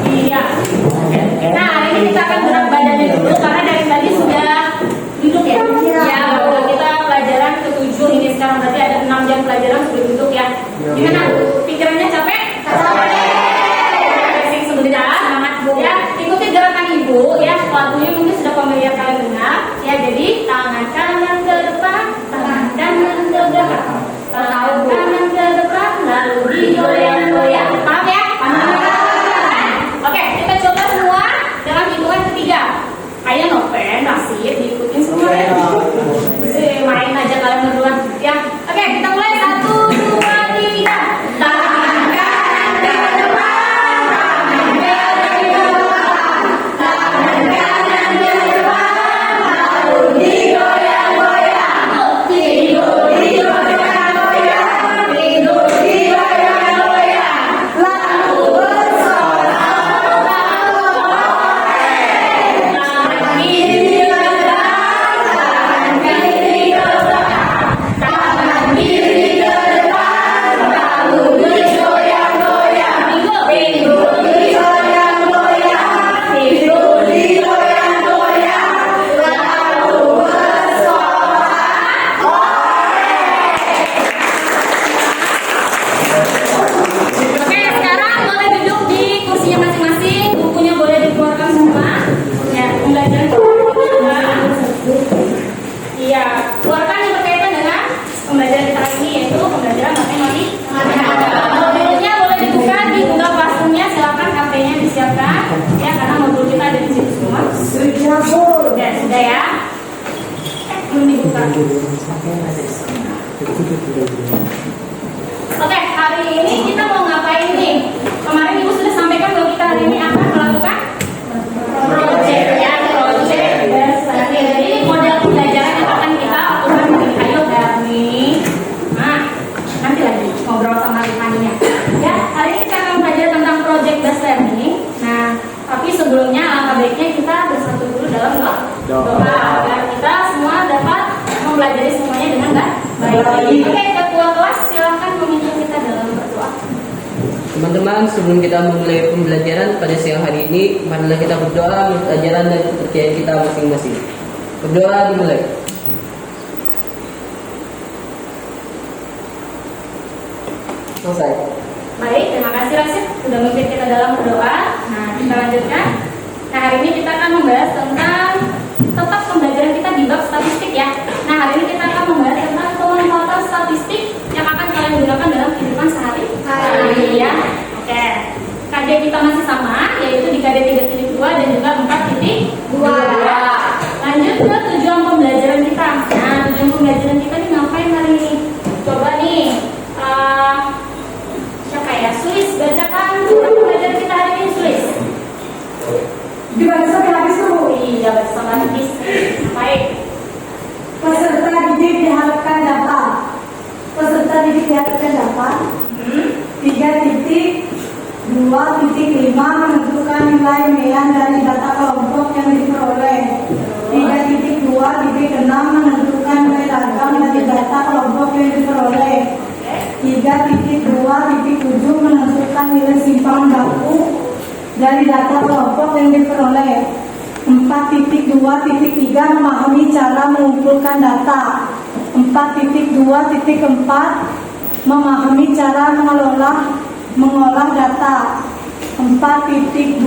Iya. Nah, hari ini kita akan gerak badannya dulu karena dari tadi sudah duduk ya. Ya, kita pelajaran ke-7 ini sekarang berarti ada 6 jam pelajaran sudah duduk ya. Gimana? Pikirannya capek? Capek. Sebentar, semangat Bu ya. Ikuti gerakan Ibu ya. Lagunya mungkin sudah familiar kalian dengar. Ya, jadi tangan kanan ke depan, tangan kanan ke belakang. Tangan kanan ke depan, lalu digoyang-goyang. Paham ya? Oke, kita coba semua dalam hitungan ketiga. Kayak nopen, nasib, diikutin semua ya. Main aja kalian berdua ya. Oke, kita mulai 1, 2, 3. Tangan kanan ke depan, tangan kiri ke belakang. Tangan kanan ke depan, lalu digoyang-goyang. Tidur digoyang-goyang, tidur digoyang-goyang. Lalu bersorak. Tangan kiri ke depan, tangan kiri ke belakang. Tangan kiri ke depan, lalu digoyang-goyang. Tidur digoyang-goyang, tidur digoyang-goyang. Lalu bersorak. Oke, sekarang boleh duduk di kursinya masing-masing. Bukunya boleh dikeluarkan semua. Ya, pembelajaran kita. Iya, keluarkan yang berkaitan dengan pembelajaran kita hari ini yaitu pembelajaran matematika. Modulnya boleh dibuka di Google Classroom-nya. Silakan HP-nya disiapkan. Ya, karena modul kita ada di situ semua. Ya, sudah ya. Belum dibuka. Oke, hari ini kita mau ngapain nih? Kemarin Ibu sudah sampaikan bahwa kita hari ini akan melakukan project ya, project. Jadi model pembelajaran yang akan kita lakukan begini. Ayo Darmi. Nah, nanti lagi ngobrol sama Rifaninya. Ya, hari ini kita akan belajar tentang project based learning. Nah, tapi sebelumnya alangkah baiknya kita bersatu dulu dalam doa agar kita semua dapat mempelajari semuanya dengan baik. Oke, ketua kelas silakan memimpin kita dalam berdoa. Teman-teman, sebelum kita memulai pembelajaran pada siang hari ini, marilah kita berdoa menurut ajaran dan kepercayaan kita masing-masing. Berdoa dimulai. Selesai. Baik, terima kasih Rasid sudah memimpin kita dalam berdoa. Nah, kita lanjutkan. Nah, hari ini kita akan membahas tentang tetap pembelajaran kita di bab statistik ya. Nah, hari ini kita akan membahas tentang pemanfaatan statistik yang akan kalian gunakan dalam kehidupan sehari-hari ya. Oke. KD kita masih sama, yaitu di KD 3.2 dan juga 4.2. Lanjut ke tujuan pembelajaran kita. Nah, tujuan pembelajaran kita ini ngapain hari ini? Coba nih, siapa ya? Sulis, bacakan tujuan pembelajaran kita hari ini, Sulis. Dibaca sampai habis dulu. Iya, baca sampai habis. Baik. Peserta didik diharapkan dapat. Peserta didik diharapkan dapat 3.2.5 menentukan nilai mean dari data kelompok yang diperoleh. 3.2.6 menentukan nilai ragam dari data kelompok yang diperoleh. 3.2.7 menentukan nilai simpangan baku dari data kelompok yang diperoleh. 4.2.3 memahami cara mengumpulkan data. 4.2.4 memahami cara mengolah data. 4.2.5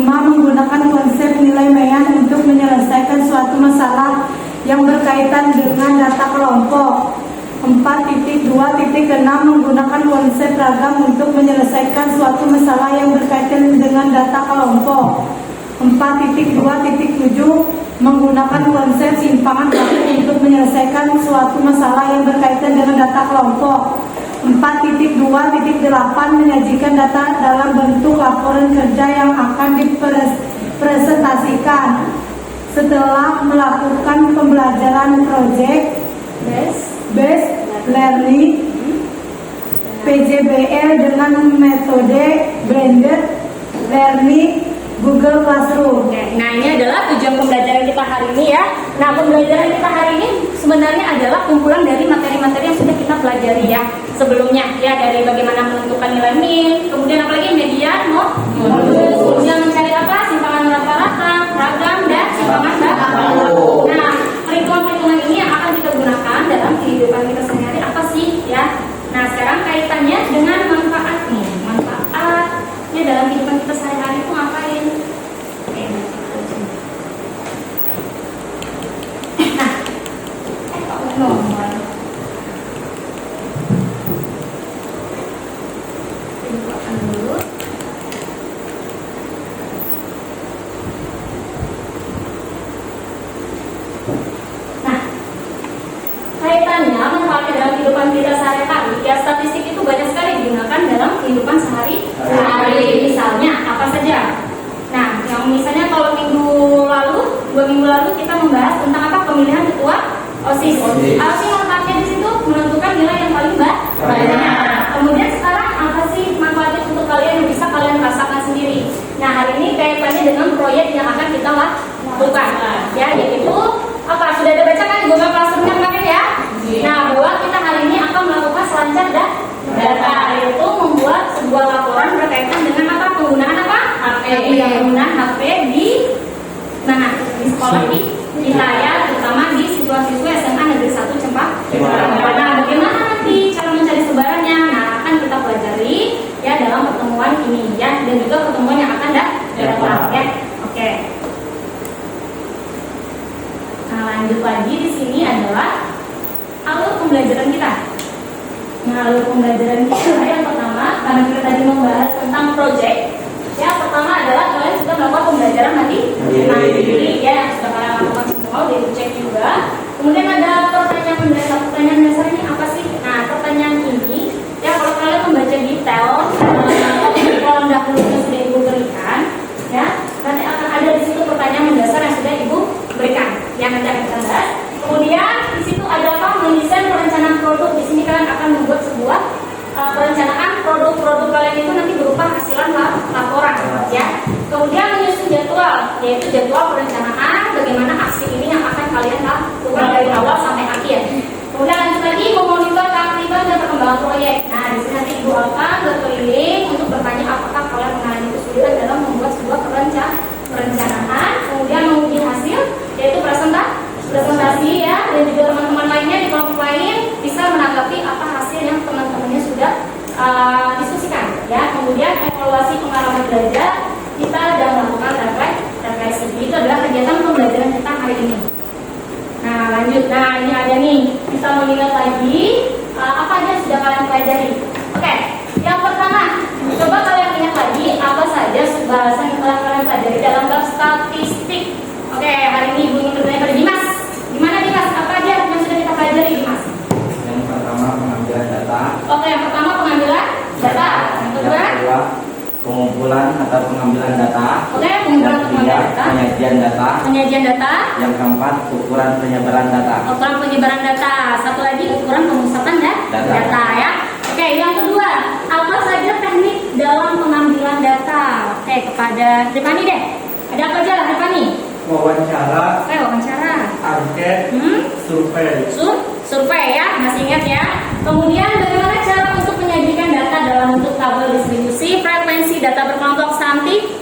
menggunakan konsep nilai mean untuk menyelesaikan suatu masalah yang berkaitan dengan data kelompok. 4.2.6 menggunakan konsep ragam untuk menyelesaikan suatu masalah yang berkaitan dengan data kelompok. 4.2.7 menggunakan konsep simpangan baku untuk menyelesaikan suatu masalah yang berkaitan dengan data kelompok. 4.2.8 menyajikan data dalam bentuk laporan kerja yang akan dipresentasikan. Setelah melakukan pembelajaran project based learning PJBL dengan metode blended learning Google Classroom. Oke, nah ini adalah tujuan pembelajaran kita hari ini ya. Nah, pembelajaran kita hari ini sebenarnya adalah kumpulan dari materi-materi yang sudah kita pelajari ya sebelumnya ya, dari bagaimana menentukan nilai min, kemudian apalagi median, modus, kemudian mencari apa, simpangan rata-rata, ragam dan simpangan baku. Nah, perhitungan-perhitungan ini yang akan kita gunakan dalam kehidupan kita sehari-hari apa sih ya? Nah, sekarang kaitannya dengan manfaat nih, manfaatnya dalam kehidupan kita sehari-hari itu ngapain? Oke, nah, kok nomor? Dibuatkan dulu. Nah, kaitannya manfaatnya dalam kehidupan kita sehari-hari ya, statistik itu banyak sekali digunakan dalam kehidupan sehari-hari. Misalnya apa saja? Nah, yang misalnya kalau dua minggu lalu kita membahas tentang apa, pemilihan ketua OSIS. Apa sih manfaatnya di situ? Menentukan nilai yang paling banyak. Kemudian sekarang apa sih manfaatnya untuk kalian yang bisa kalian rasakan sendiri? Nah, hari ini kaitannya dengan proyek yang akan kita lakukan ya, yaitu apa? Sudah ada baca kan Google Classroom kemarin ya? Nah, bahwa kita hari ini akan melakukan selancar data, yaitu membuat sebuah laporan berkaitan dengan apa? Penggunaan apa? HP. Penggunaan HP di mana? Di sekolah kita ya, terutama di siswa-siswa SMA Negeri 1 Cempaka. Nah, bagaimana nanti cara mencari sebarannya? Nah, akan kita pelajari ya dalam pertemuan ini ya, dan juga pertemuan yang akan datang ya. Oke. Nah, lanjut lagi di sini adalah alur pembelajaran kita. Nah, alur pembelajaran kita yang pertama, karena kita tadi membahas tentang project. Ya, pertama adalah kalian sudah melakukan pembelajaran mandiri ya, yang sudah kalian lakukan semua, udah dicek juga. Kemudian ada pertanyaan dasar ini apa sih? Nah, pertanyaan ini ya kalau kalian membaca detail kolom dahulu yang sudah ibu berikan, ya nanti akan ada di situ pertanyaan mendasar yang sudah ibu berikan, yang nanti akan kita bahas. Kemudian di situ ada apa? Mendesain perencanaan produk. Di sini kalian akan membuat sebuah perencanaan produk-produk kalian itu nanti berupa hasilan laporan ya. Kemudian menyusun jadwal, yaitu jadwal perencanaan bagaimana aksi ini yang akan kalian lakukan dari awal sampai akhir. Kemudian lanjut lagi memonitor keaktifan dan perkembangan proyek. Nah, di sini nanti ibu akan berkeliling untuk bertanya apakah kalian mengalami kesulitan dalam membuat sebuah perencanaan. Kemudian menguji hasil, yaitu presentasi ya, dan juga teman-teman lainnya di kelompok lain bisa menanggapi apa hasil yang teman-temannya sudah diskusikan ya. Kemudian evaluasi pengalaman belajar, kita sudah melakukan refleksi. Itu adalah kegiatan pembelajaran kita hari ini. Nah, lanjut. Nah, ini ada nih, kita mengingat lagi apa aja yang sudah kalian pelajari. Oke, yang pertama, coba kalian ingat lagi apa saja bahasan yang telah kalian pelajari dalam bab statistik. Oke, hari ini ibu ingin bertanya pada Dimas. Gimana Dimas? Apa aja yang sudah kita pelajari Dimas? Yang pertama pengambilan data. Oke, yang pertama pengambilan data. Yang kedua pengumpulan atau pengambilan data. Oke, pengumpulan pengambilan data. Penyajian data. Penyajian data. Yang keempat ukuran penyebaran data. Ukuran penyebaran data. Satu lagi ukuran pemusatan data ya. Oke, yang kedua, apa saja teknik dalam pengambilan data? Oke, kepada Rifani deh. Ada apa aja Rifani? Wawancara. Oke, wawancara. Angket. Survei. Survei ya, masih ingat ya. Kemudian bagaimana cara untuk menyajikan data dalam bentuk tabel distribusi frekuensi data berkelompok Santi?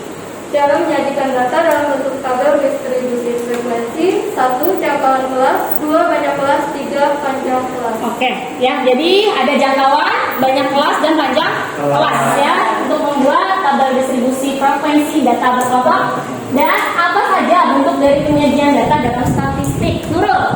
Cara menyajikan data dalam bentuk tabel distribusi frekuensi: 1. Jangkauan kelas, 2. Banyak kelas, 3. Panjang kelas. Oke, ya. Jadi ada jangkauan, banyak kelas dan panjang kelas ya untuk membuat tabel distribusi frekuensi data berkelompok. Dan apa saja bentuk dari penyajian data dalam statistik? Nurul,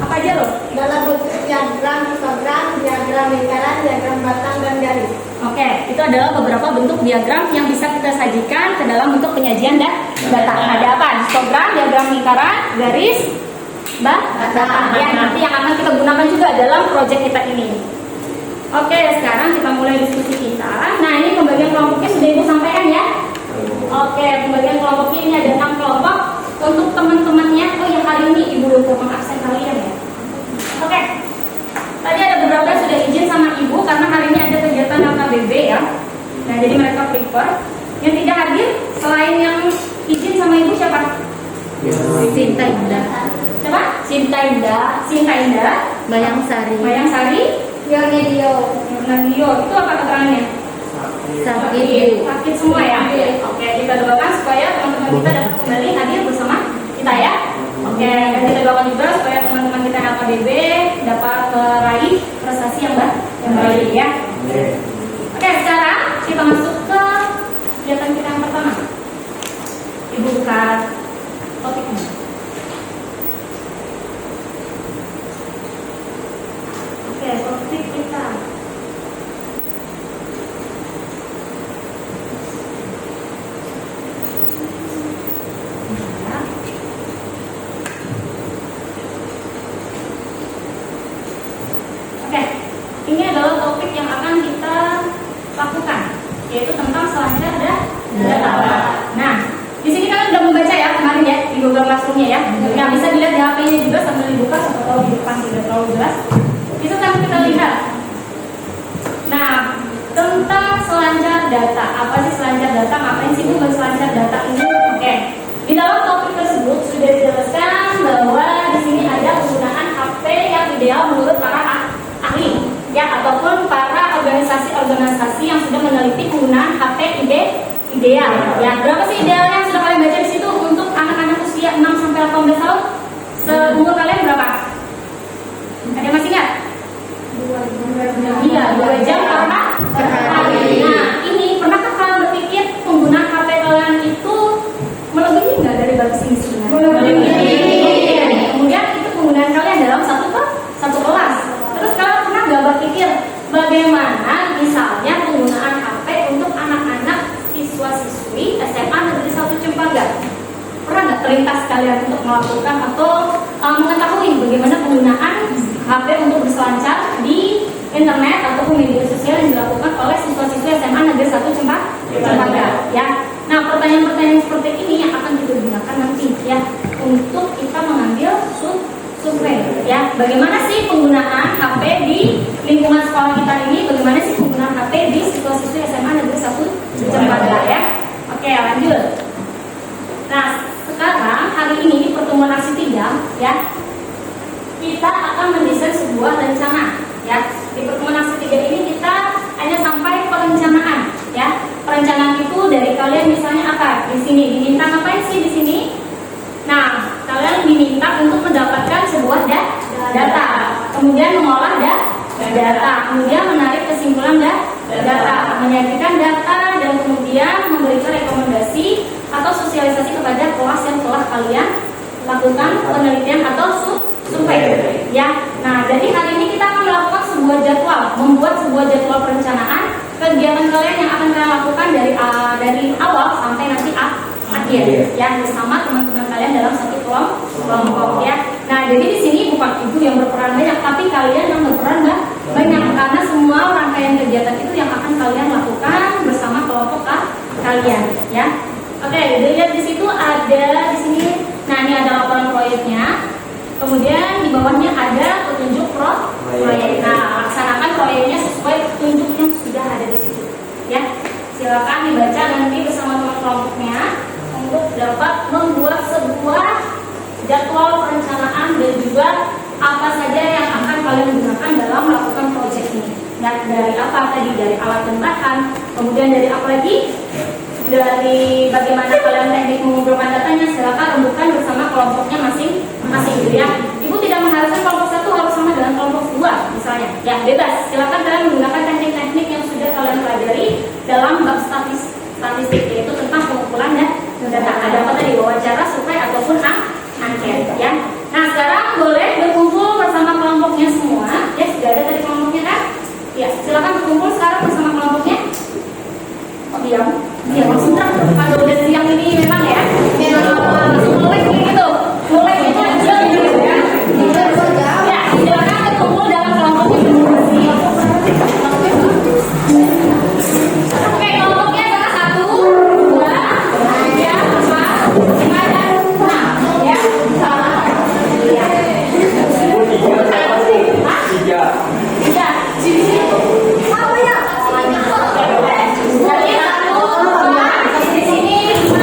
apa aja loh? Dalam bentuk diagram, histogram, diagram lingkaran, diagram batang, dan garis. Oke, itu adalah beberapa bentuk diagram yang bisa kita sajikan ke dalam bentuk penyajian data. Ada apa? Histogram, diagram lingkaran, garis, batang. Ya, nanti yang akan kita gunakan juga dalam proyek kita ini. Oke, sekarang kita mulai diskusi kita. Nah, ini pembagian kelompoknya sudah ibu sampaikan ya. Oke, pembagian kelompoknya ini ada 6 kelompok. Untuk teman-temannya, oh ya hari ini ibu lupa mengabsen kalian ya. Oke, tadi ada beberapa yang sudah izin sama ibu karena hari ini ada kegiatan LKBB ya. Nah, jadi mereka prefer. Yang tidak hadir selain yang izin sama ibu siapa? Sinta Indah, Siapa? Sinta Indah, Bayang Sari, Mayang Sari, Yoni Dio, Nadio. Itu apa keterangannya? Sakit semua ya? Oke, kita doakan supaya teman-teman kita dapat kembali hadir bersama kita ya. Oke, dan kita doakan juga supaya teman-teman kita yang LKDB dapat meraih prestasi yang baik ya. Oke, sekarang kita masuk ke kegiatan kita yang pertama. Ibu buka topiknya. Oke, topik kita. Oke, ini adalah topik yang akan kita lakukan, yaitu tentang selancar data. Nah, di sini kalian udah membaca ya kemarin ya di Google Classroom-nya ya. Nah, bisa dilihat di HP-nya juga sambil dibuka atau di depan tidak terlalu jelas. Bisa sambil kita lihat. Nah, tentang selancar data. Apa sih selancar data? Ngapain sih Bu berselancar data ini? Oke. Di dalam topik tersebut sudah dijelaskan bahwa di sini ada penggunaan HP yang ideal menurut para ahli ya, ataupun para organisasi-organisasi yang sudah meneliti penggunaan HP ideal ya. Berapa sih idealnya yang sudah kalian baca di situ untuk anak-anak usia 6 sampai 18 tahun? Seumur kalian berapa? Ada yang masih ingat? 2 jam per hari. Nah, ini pernahkah kalian berpikir penggunaan HP kalian itu melebihi nggak dari batas ini sebenarnya? Melebihi. Kemudian itu penggunaan kalian dalam satu kelas. Terus kalian pernah nggak berpikir bagaimana misalnya penggunaan HP untuk anak-anak siswa-siswi SMA Negeri 1 Cempaka? Pernah nggak terlintas kalian untuk melakukan atau mengetahui bagaimana penggunaan HP untuk berselancar di internet ataupun media sosial yang dilakukan oleh siswa-siswi SMA Negeri 1 Cempaka ya? Nah, pertanyaan-pertanyaan seperti ini yang akan kita gunakan nanti ya untuk kita mengambil survei ya. Bagaimana sih penggunaan HP di lingkungan sekolah kita ini? Bagaimana sih penggunaan HP di siswa-siswi SMA Negeri 1 Cempaka ya? Oke, lanjut. Nah, sekarang hari ini di pertemuan aksi 3 ya, kita akan mendesain sebuah rencana ya. Di pertemuan aksi 3 ini kita hanya sampai perencanaan ya. Perencanaan itu dari kalian misalnya apa? Di sini diminta ngapain sih di sini? Nah, kalian diminta untuk mendapatkan sebuah data, kemudian mengolah data, kemudian menarik kesimpulan data, menyajikan data, dan kemudian memberikan rekomendasi atau sosialisasi kepada kelas yang telah kalian lakukan penelitian atau survei ya. Nah, jadi hari ini kita akan melakukan sebuah jadwal, membuat sebuah jadwal perencanaan kegiatan kalian yang akan kalian lakukan dari awal sampai nanti akhir ya, bersama teman-teman kalian dalam satu kelompok ya. Nah, jadi di sini bukan ibu yang berperan banyak, tapi kalian yang berperan banyak, karena semua rangkaian kegiatan itu yang akan kalian lakukan bersama kelompok kalian ya. Oke, dilihat di situ ada di sini. Nah, ini ada laporan proyeknya. Kemudian di bawahnya ada petunjuk proyek. Nah, laksanakan proyeknya sesuai petunjuk yang sudah ada di situ ya. Silakan dibaca nanti bersama teman kelompoknya untuk dapat membuat sebuah jadwal perencanaan dan juga apa saja yang akan kalian gunakan dalam melakukan proyek ini. Ya, dari apa tadi? Dari alat dan bahan. Kemudian dari apa lagi? Dari bagaimana kalian teknik mengumpulkan datanya. Silakan rembukan bersama kelompoknya masing-masing gitu ya. Ibu tidak mengharuskan kelompok 1 harus sama dengan kelompok 2 misalnya. Ya, bebas. Silakan kalian menggunakan teknik-teknik yang sudah kalian pelajari dalam bab statistik, yaitu tentang pengumpulan data. Ada apa tadi? Wawancara, survei ataupun angket ya. Nah, sekarang boleh berkumpul bersama kelompoknya semua. Ya, sudah ada tadi kelompoknya kan? Ya, silakan berkumpul sekarang bersama kelompoknya. Oh, diam. Ya, langsung kalau udah siang ini memang ya. Langsung mulai gitu. Mulai itu aja gitu ya. Ya, silakan berkumpul dalam kelompoknya masing-masing. Oke, kelompoknya adalah 1, 2, 3, 4, 5, dan 6 ya. Ya. Tiga. Apa ya? Jadi 1, 2, di sini 5,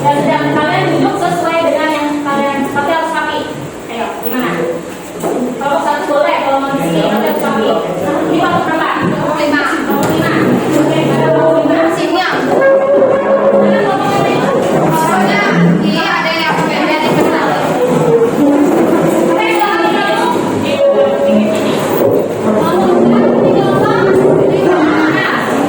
Ya sudah, kalian duduk sesuai dengan yang kalian tapi harus rapi. Ayo, gimana? Kalau satu boleh, kalau mau di sini tapi harus rapi. Ini waktu berapa? 5. Oke, ada waktu 5. Sini ya. Kalian kelompoknya lima. Soalnya ini ada yang beda di besar. Oke, silakan digabung. Ini. Ngomong berapa? 3 orang. 5, 4,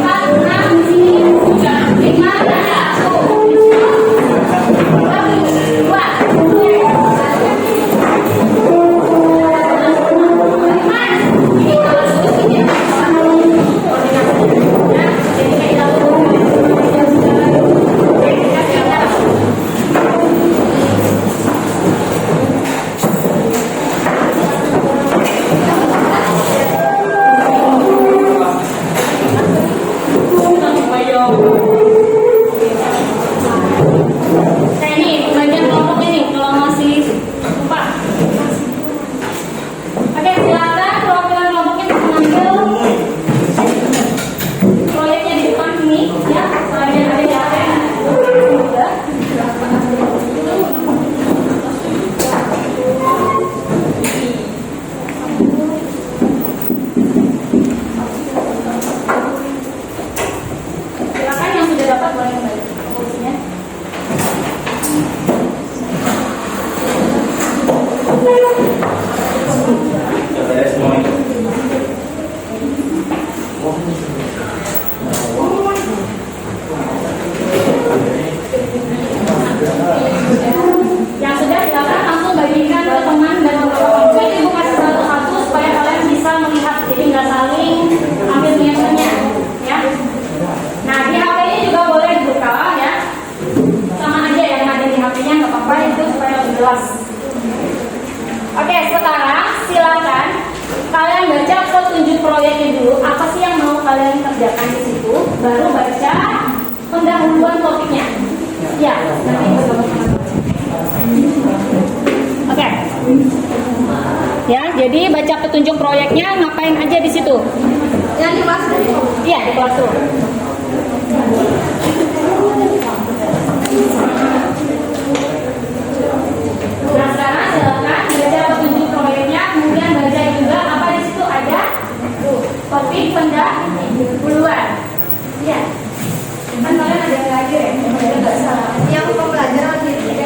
6 di sini.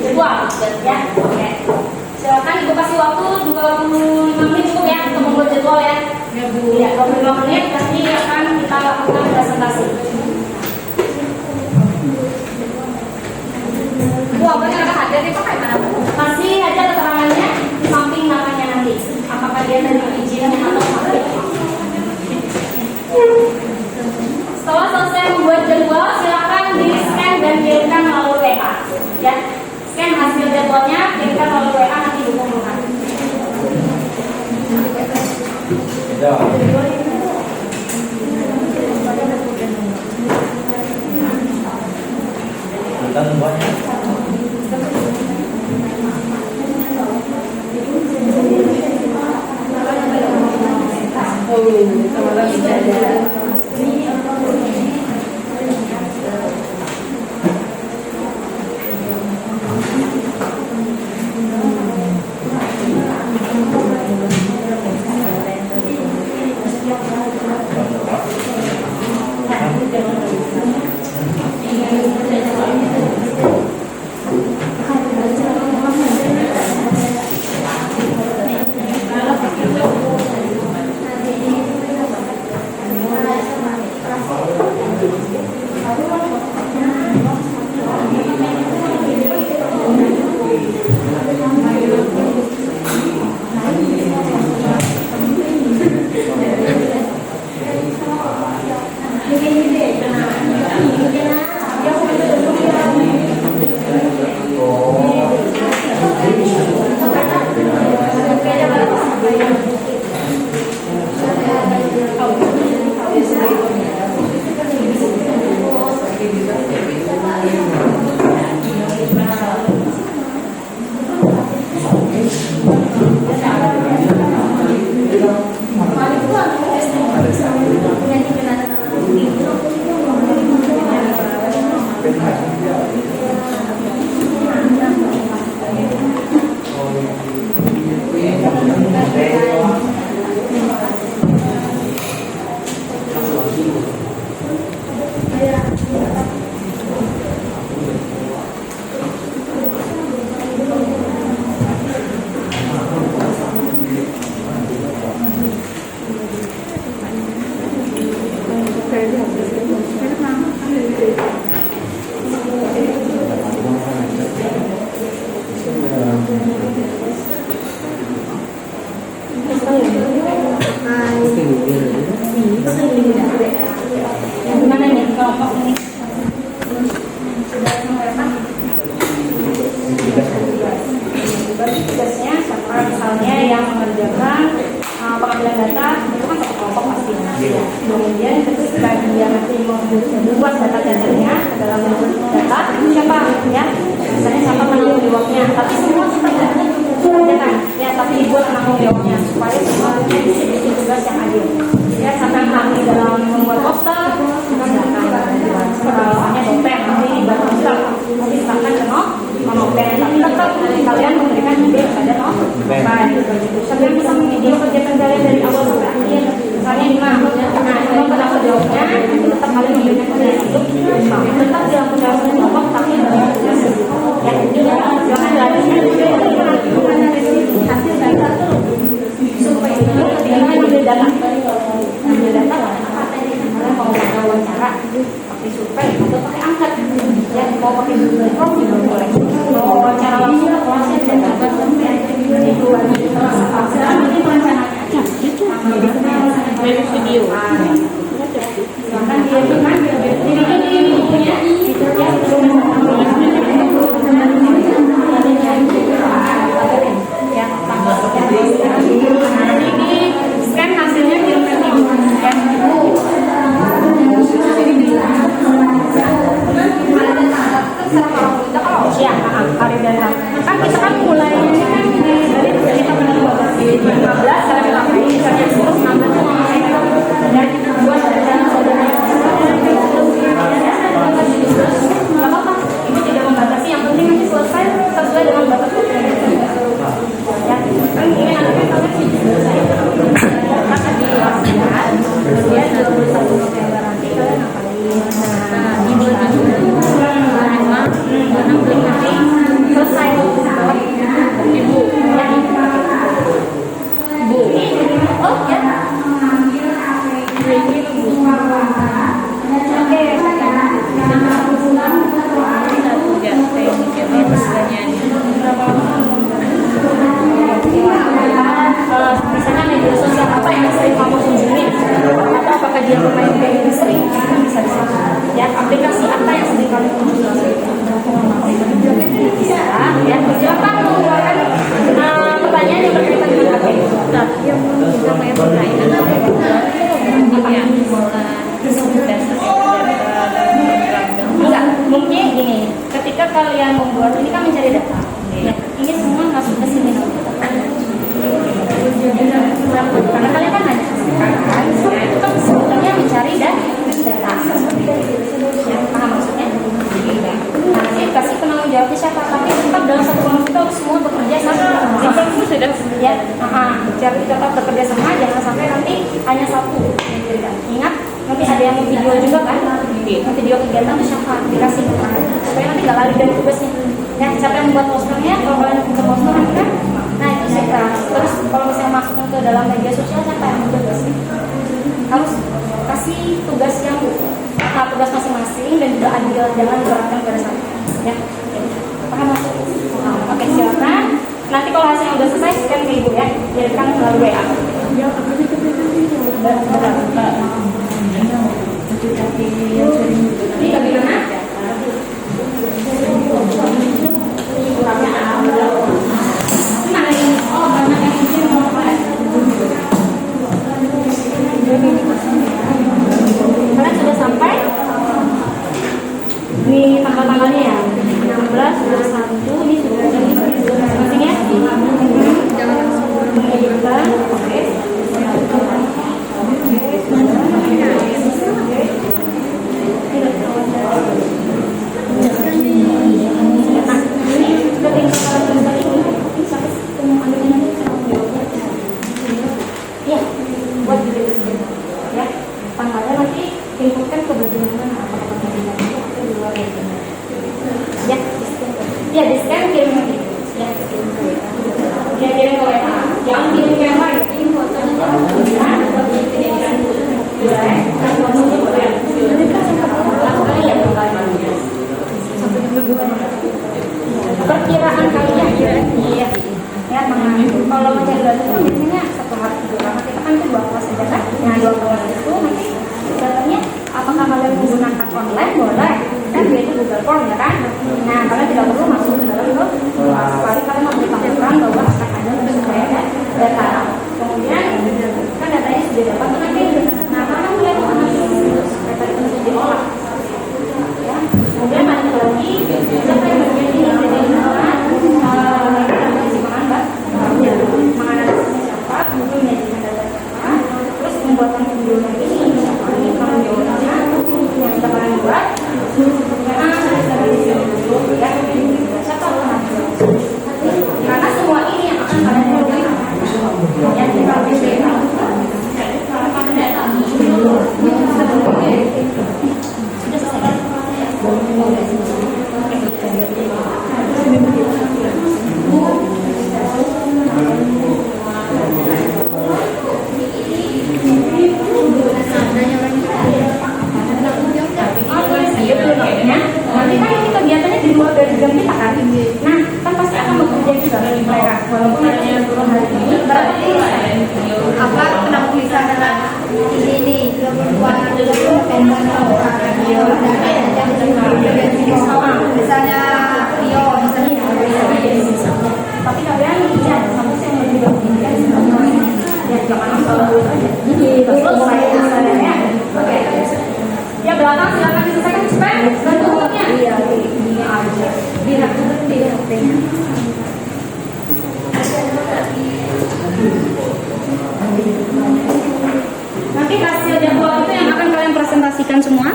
5 ada. 25 menit nanti akan kita lakukan presentasi. Bu, apanya ada hadir nih Pak? Mana Bu? Masih ada keterangannya di samping namanya nanti. Apakah dia dari izin atau tidak? Setelah selesai membuat jadwal, silakan di scan dan kirimkan melalui WA. Ya, scan hasil jadwalnya, kirimkan melalui WA nanti dikumpulkan. Gimana nih kelompok ini? Tugasnya siapa misalnya yang mengerjakan pengambilan data itu kan satu kelompok pastinya. Kemudian ketika dia nanti membuat data-datanya ke dalam data siapa ya? Misalnya siapa penanggung jawabnya. Tapi semua kita kerjakan ya, tapi dibuat penanggung jawabnya supaya semua distribusi tugas yang adil. Ya, sampai kami dalam membuat poster, silakan hanya dompet nanti dibantu nanti silakan ke nopen, tapi tetap kalian memberikan ide kepada nopen. Siapa yang bisa mengidul kegiatan kalian dari awal sampai akhir, misalnya di mana? Nah, kalau penanggung jawabnya nanti tetap kalian memberikan ide untuk tetap dilakukan dalam kelompok, tapi dalam ya, jangan hasil data supaya ketika mengambil data mau pakai wawancara, pakai survei atau pakai angkat ya, mau pakai survei juga boleh, mau wawancara langsung proses dan dapat itu sekarang ini perencanaannya dari video silahkan dia kan di bukunya itu ya ini scan hasilnya di ya, hari data. Kan kita kan mulai dari kita menurut 15 sampai sampai misalnya 16 dan buat data saudara apa itu tidak membatasi, yang penting nanti selesai sesuai dengan batas waktu ya. Kan ini nanti kalian saya akan dijelaskan kemudian 21 November nanti kalian ngapain ini selesai ibu bu oh ya misalnya media sosial apa yang sering kamu kunjungi atau apakah dia bermain game sering bisa ya, aplikasi apa yang sering kamu kunjungi bisa ya, silakan mengeluarkan pertanyaan yang berkaitan dengan HP yang namanya berkaitan enggak, mungkin gini, ketika kalian membuat ini kan mencari data ya, ini semua masuk ke sini karena kalian kan hanya itu kan sebetulnya mencari data ya, paham maksudnya? Nanti kasih penanggung jawabnya siapa, tapi tetap dalam satu kelompok itu semua bekerja sama sudah ya, jadi tetap bekerja sama, jangan sampai nanti hanya satu yang diberikan. Ingat, nanti ada yang video juga kan, video kegiatan itu siapa dikasih supaya nanti nggak lari dari tugasnya ya, siapa yang membuat posternya, kalau kalian membuat poster kan, nah itu siapa. Terus kalau misalnya masukkan ke dalam media sosial siapa yang membuat tugasnya, harus kasih tugas yang tugas masing-masing dan juga adil, jangan diberatkan pada satu ya. Paham maksud? Oke, silakan. Nanti kalau hasilnya udah selesai scan ke ibu ya, kirimkan melalui WA. Ini bagaimana? Mana ini? Oh, banyak yang izin mau apa? Kalian sudah sampai? Ini tanggal-tanggalnya ya, 16, 21, ini sudah masing-masing ya? Jangan langsung. Oke. Nah, 2 kawan itu nanti datanya apakah kalian menggunakan online? Boleh. Kan yaitu Google Form ya kan? Nah, kalian tidak perlu masuk ke dalam itu. Sekali kalian memberitahukan bahwa akan ada supaya data. Kemudian kan datanya sudah dapat nanti. Nah, karena kalian mau data itu sudah diolah. Ya. Kemudian balik lagi, siapa yang menjadi menganalisis siapa, kemudian menjadikan data siapa, terus membuatkan videonya ini siapa ini, videonya yang kita akan buat, siapa karena semua ini yang akan kalian lakukan. Yang kita nanti kan ini kegiatannya di luar dari jam kita kan. Nah, kan pasti akan bekerja juga mereka. Walaupun hanya 10 hari ini, berarti Apa penang tulisan ini misalnya Rio misalnya. tapi kalian ya sampai yang lebih bagus ya jangan selalu aja. Selesai misalnya. Oke. Ya belakang silakan diselesaikan cepat. Bantu bukunya. Iya, ini aja. Biar di HP-nya. Nanti hasil jadwal itu yang akan kalian presentasikan semua.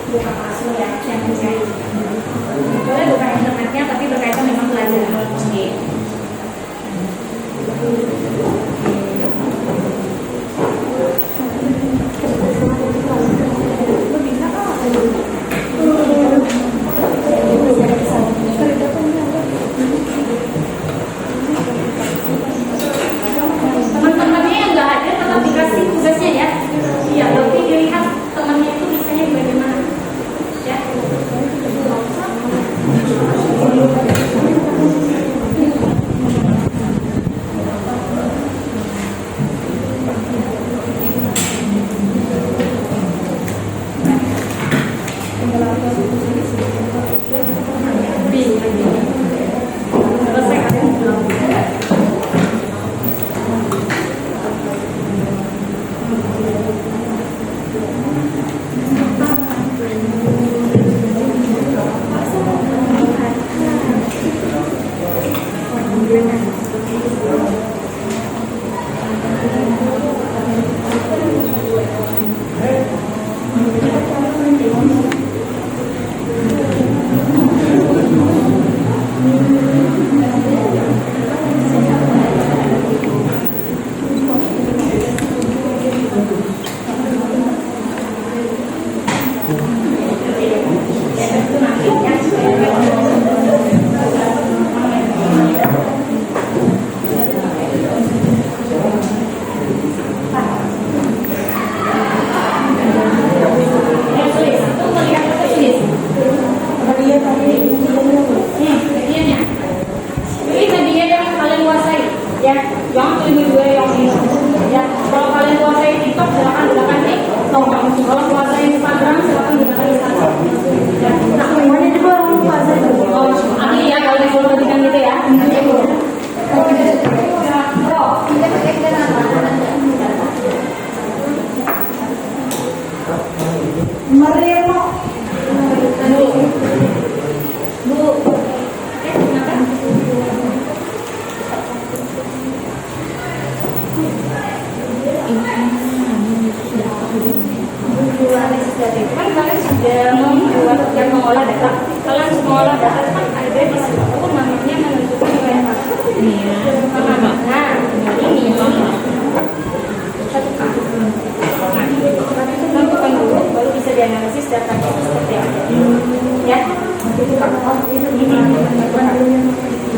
Bukan langsung ya, boleh bukan internetnya tapi berkaitan dengan pelajaran. Oke. Teman-temannya yang nggak hadir tetap dikasih tugasnya ya. Iya, tapi dilihat temannya itu bisanya di bagian mana. Ya.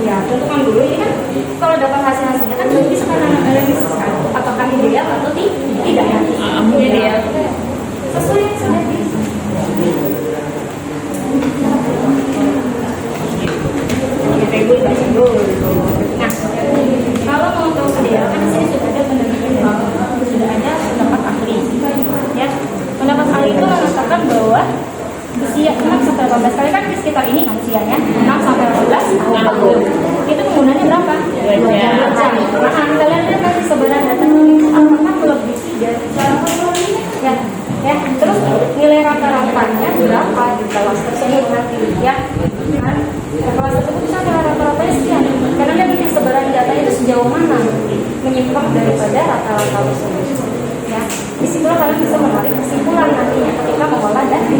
Ya, tentukan dulu ini kan kalau dapat hasilnya kan nanti bisa kan analisis kan apakah ideal atau tidak ya. Ideal sesuai yang sudah Nah, kalau mau tahu ideal kan sini sudah ada penelitian, sudah ada pendapat ahli. Ya, pendapat ahli itu mengatakan bahwa usia 6 sampai 18 kali kan di sekitar ini kan usianya 6 sampai 18 tahun. Itu penggunaannya berapa? 2 jam. Nah, kalian lihat kan sebenarnya data apakah melebihi dari ya, terus nilai rata-ratanya berapa di kelas tersebut nanti ya? Kan kelas tersebut bisa nilai rata-ratanya sekian. Karena kan ini sebenarnya data itu sejauh mana menyimpang daripada rata-rata tersebut. Ya, disitulah kalian bisa menarik kesimpulan nantinya ketika mengolah data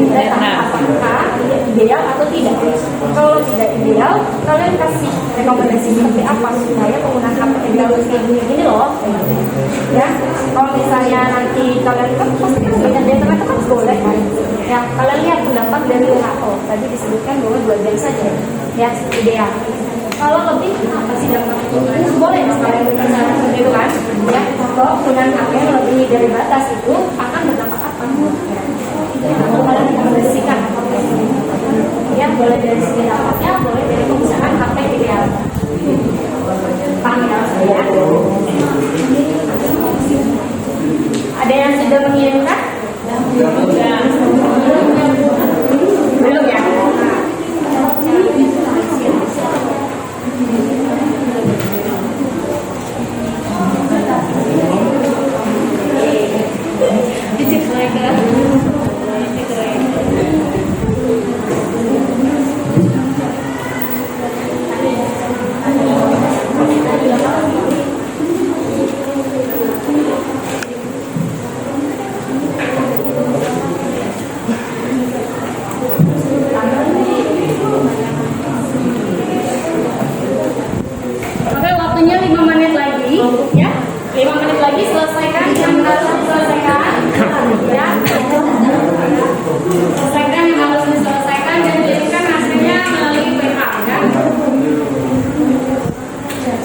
apakah ideal atau tidak. Kalau tidak ideal, kalian kasih rekomendasi seperti apa supaya penggunaan HP ideal kayak gini loh. Ya, kalau misalnya nanti kalian kan pasti kan banyak di internet kan boleh kan. Ya, kalian lihat pendapat dari WHO tadi disebutkan bahwa 2 jam saja ya ideal. Kalau lebih apa sih dapat? Boleh sekalian berbicara seperti itu kan? Ya, kalau penggunaan HP yang lebih dari batas itu akan berdampak apa? Kalian rekomendasikan apa? Ya, boleh dari segi dampaknya, boleh dari penggunaan HP ideal. Paham ya saya? Ada yang sudah mengirimkan? Belum ya? Oke, waktunya 5 menit lagi ya. 5 menit lagi selesaikan yang harus diselesaikan ya. Selesaikan yang harus diselesaikan dan kirimkan hasilnya melalui WA ya.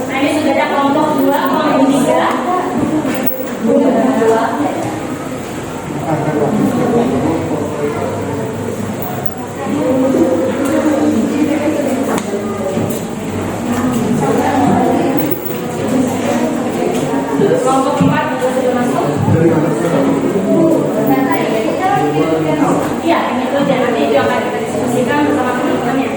Nah, ini sudah ada kelompok 2, kelompok 3. Kelompok 4 juga sudah masuk. Iya, ini itu dan nanti itu akan kita diskusikan bersama teman-temannya.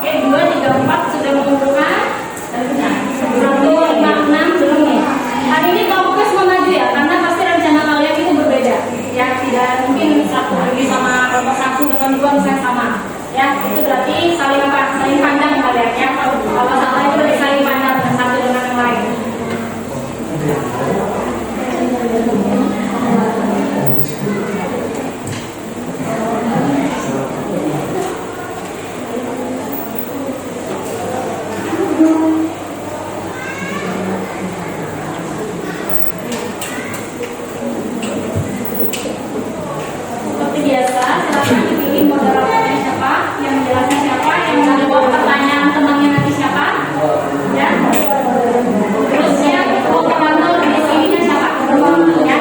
Oke, 2, 3, 4 sudah mengumpulkan. 1, 5, 6 belum nih. Hari ini kelompoknya semua maju ya, karena pasti rencana kalian itu berbeda. Ya, tidak mungkin satu lagi sama kelompok 1 dengan 2 misalnya sama. Ya, itu berarti saling apa? Saling pandang kalian ya. Kalau salah itu berarti saling pandang dengan satu dengan yang lain. Seperti biasa, silakan dipilih moderatornya siapa, yang menjelaskan siapa, yang menjawab pertanyaan temannya nanti siapa, ya. Terus yang moderator di sini siapa, ya.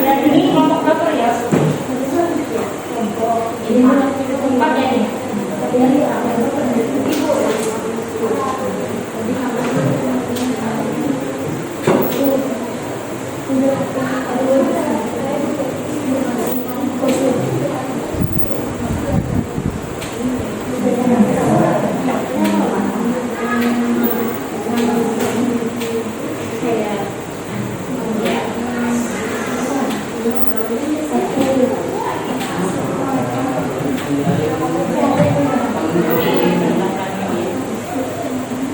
Ya, ini kelompok berapa ya? Ini keempat ya ini.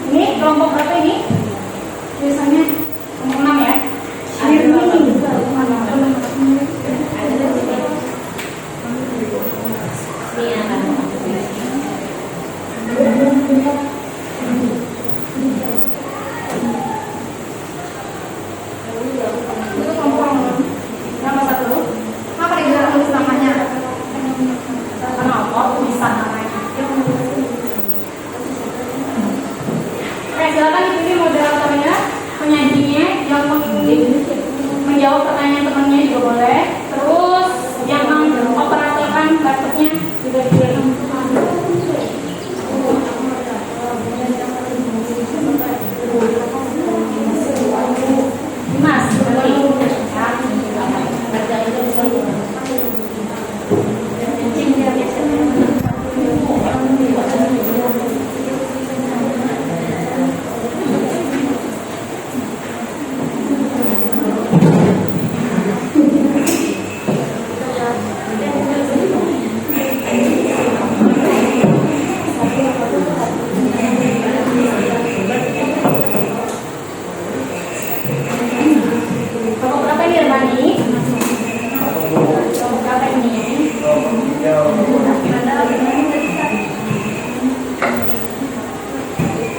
Ini kelompok berapa ini? Biasanya kelompok 6 ya? Itu kelompok nomor 1. Apa dia tulis namanya? Kenapa tulisan namanya? Oke, silakan dipilih moderatornya, penyajinya, yang menjawab pertanyaan temannya juga boleh. Terus yang mengoperasikan laptopnya juga dipilih. Mas, boleh. Kelompok berapa ini, Armani? Kelompok berapa ini?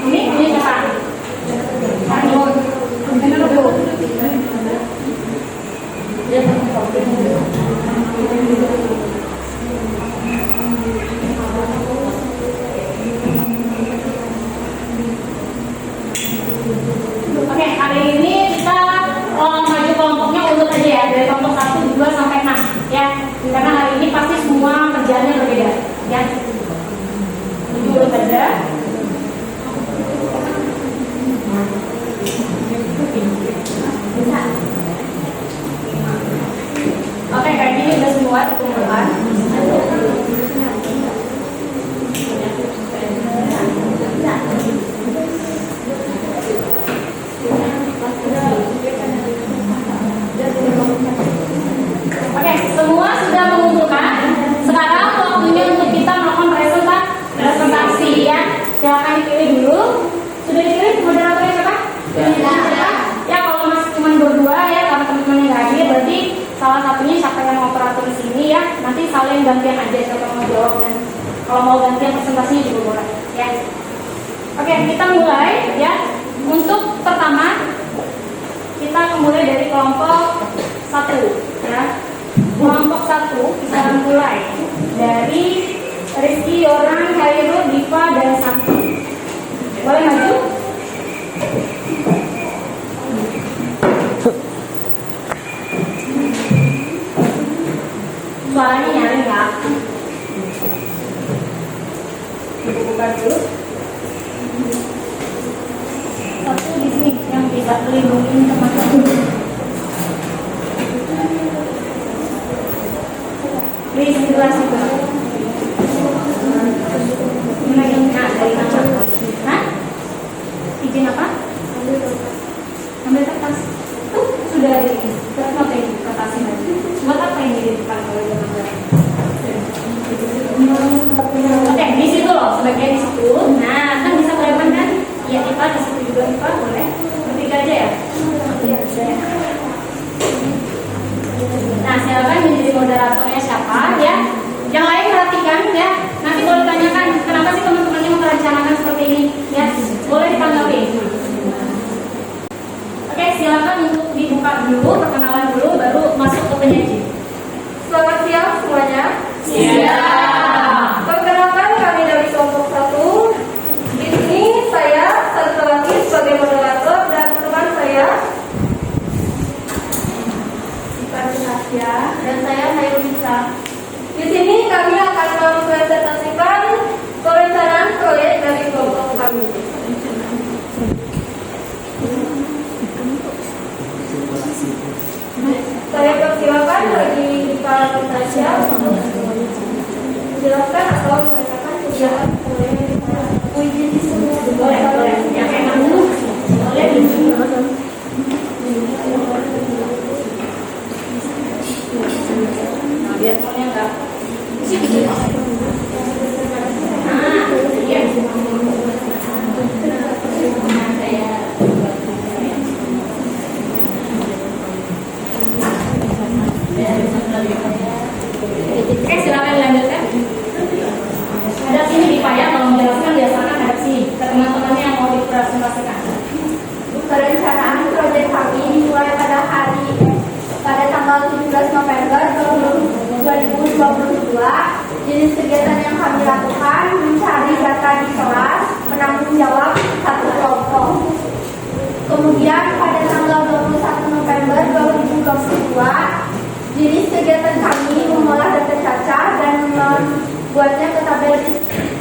Ini punya siapa? Armani. Oke, hari ini kita maju kelompoknya urut aja ya, dari kelompok 1, 2 sampai 6 ya. Karena hari ini pasti semua kerjaannya berbeda ya. Jadi urut aja. Oke, kayak gini udah semua dikumpulkan. Oke, semua sudah mengumpulkan gantian aja siapa mau jawab, dan kalau mau gantian presentasinya juga boleh ya. Oke, kita mulai ya. Untuk pertama kita mulai dari kelompok 1 ya. Kelompok 1 kita mulai dari Rizky, Yoran, Khairul, Diva, dan Santi. Boleh maju? Suaranya nyaring ya. Buka dulu. Satu di sini yang bisa melindungi teman-teman. Please jelas juga. Nah, dari mana? Hah? Izin apa? Ambil kertas. Tuh, sudah ada ini. Terus mau kayak kertasnya. Buat apa yang di depan kalau dia ngambil? Oke, di situ loh, sebagian di situ. Nah, kan bisa kelihatan kan? Iya, Ipa di situ juga, Ipa boleh. Bertiga aja ya? Iya, bisa ya. Nah, silakan menjadi moderatornya siapa ya? Yang lain perhatikan ya. Nanti boleh tanyakan kenapa sih teman-temannya merencanakan seperti ini ya? Boleh ditanggapi. Oke, silakan untuk dibuka dulu, perkenalan dulu, baru masuk ke penyaji. Selamat siang semuanya. Siap. Perkenalkan kami dari kelompok 1. Di sini saya satu lagi sebagai moderator dan teman saya Ya, dan saya bisa. Di sini kami akan mempresentasikan perencanaan proyek dari kelompok kami. Saya persilakan bagi para peserta untuk menjelaskan atau membacakan kegiatan proyek. Boleh. Yang enak dulu. Boleh. Nah, biar semuanya enggak. Sini. Nah, iya. Oke, silakan dilanjutkan. Ada sini di Pak ya, kalau menjelaskan biasakan ada sini. Ke teman-temannya yang mau dipresentasikan. Perencanaan proyek kami dimulai pada tanggal 17 November 2022. Jenis kegiatan yang kami lakukan mencari data di kelas, penanggung jawab satu kelompok. Kemudian pada tanggal 21 November 2022, jenis kegiatan kami mengolah data cacat dan membuatnya ke tabel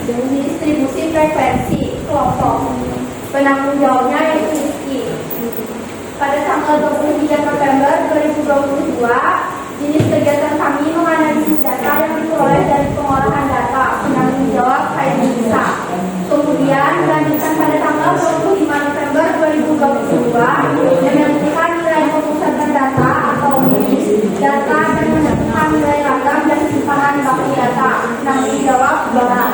distribusi frekuensi kelompok. Penanggung jawabnya yaitu Rizky. Pada tanggal 23 November 2022, jenis kegiatan kami menganalisis data yang diperoleh dari pengolahan data. Penanggung jawab Kainisa. Kemudian dilanjutkan pada tanggal 25 November 2022 menentukan nilai pemusatan data atau MIS data dan menentukan nilai ragam dan simpanan baku data. Penanggung jawab Dora.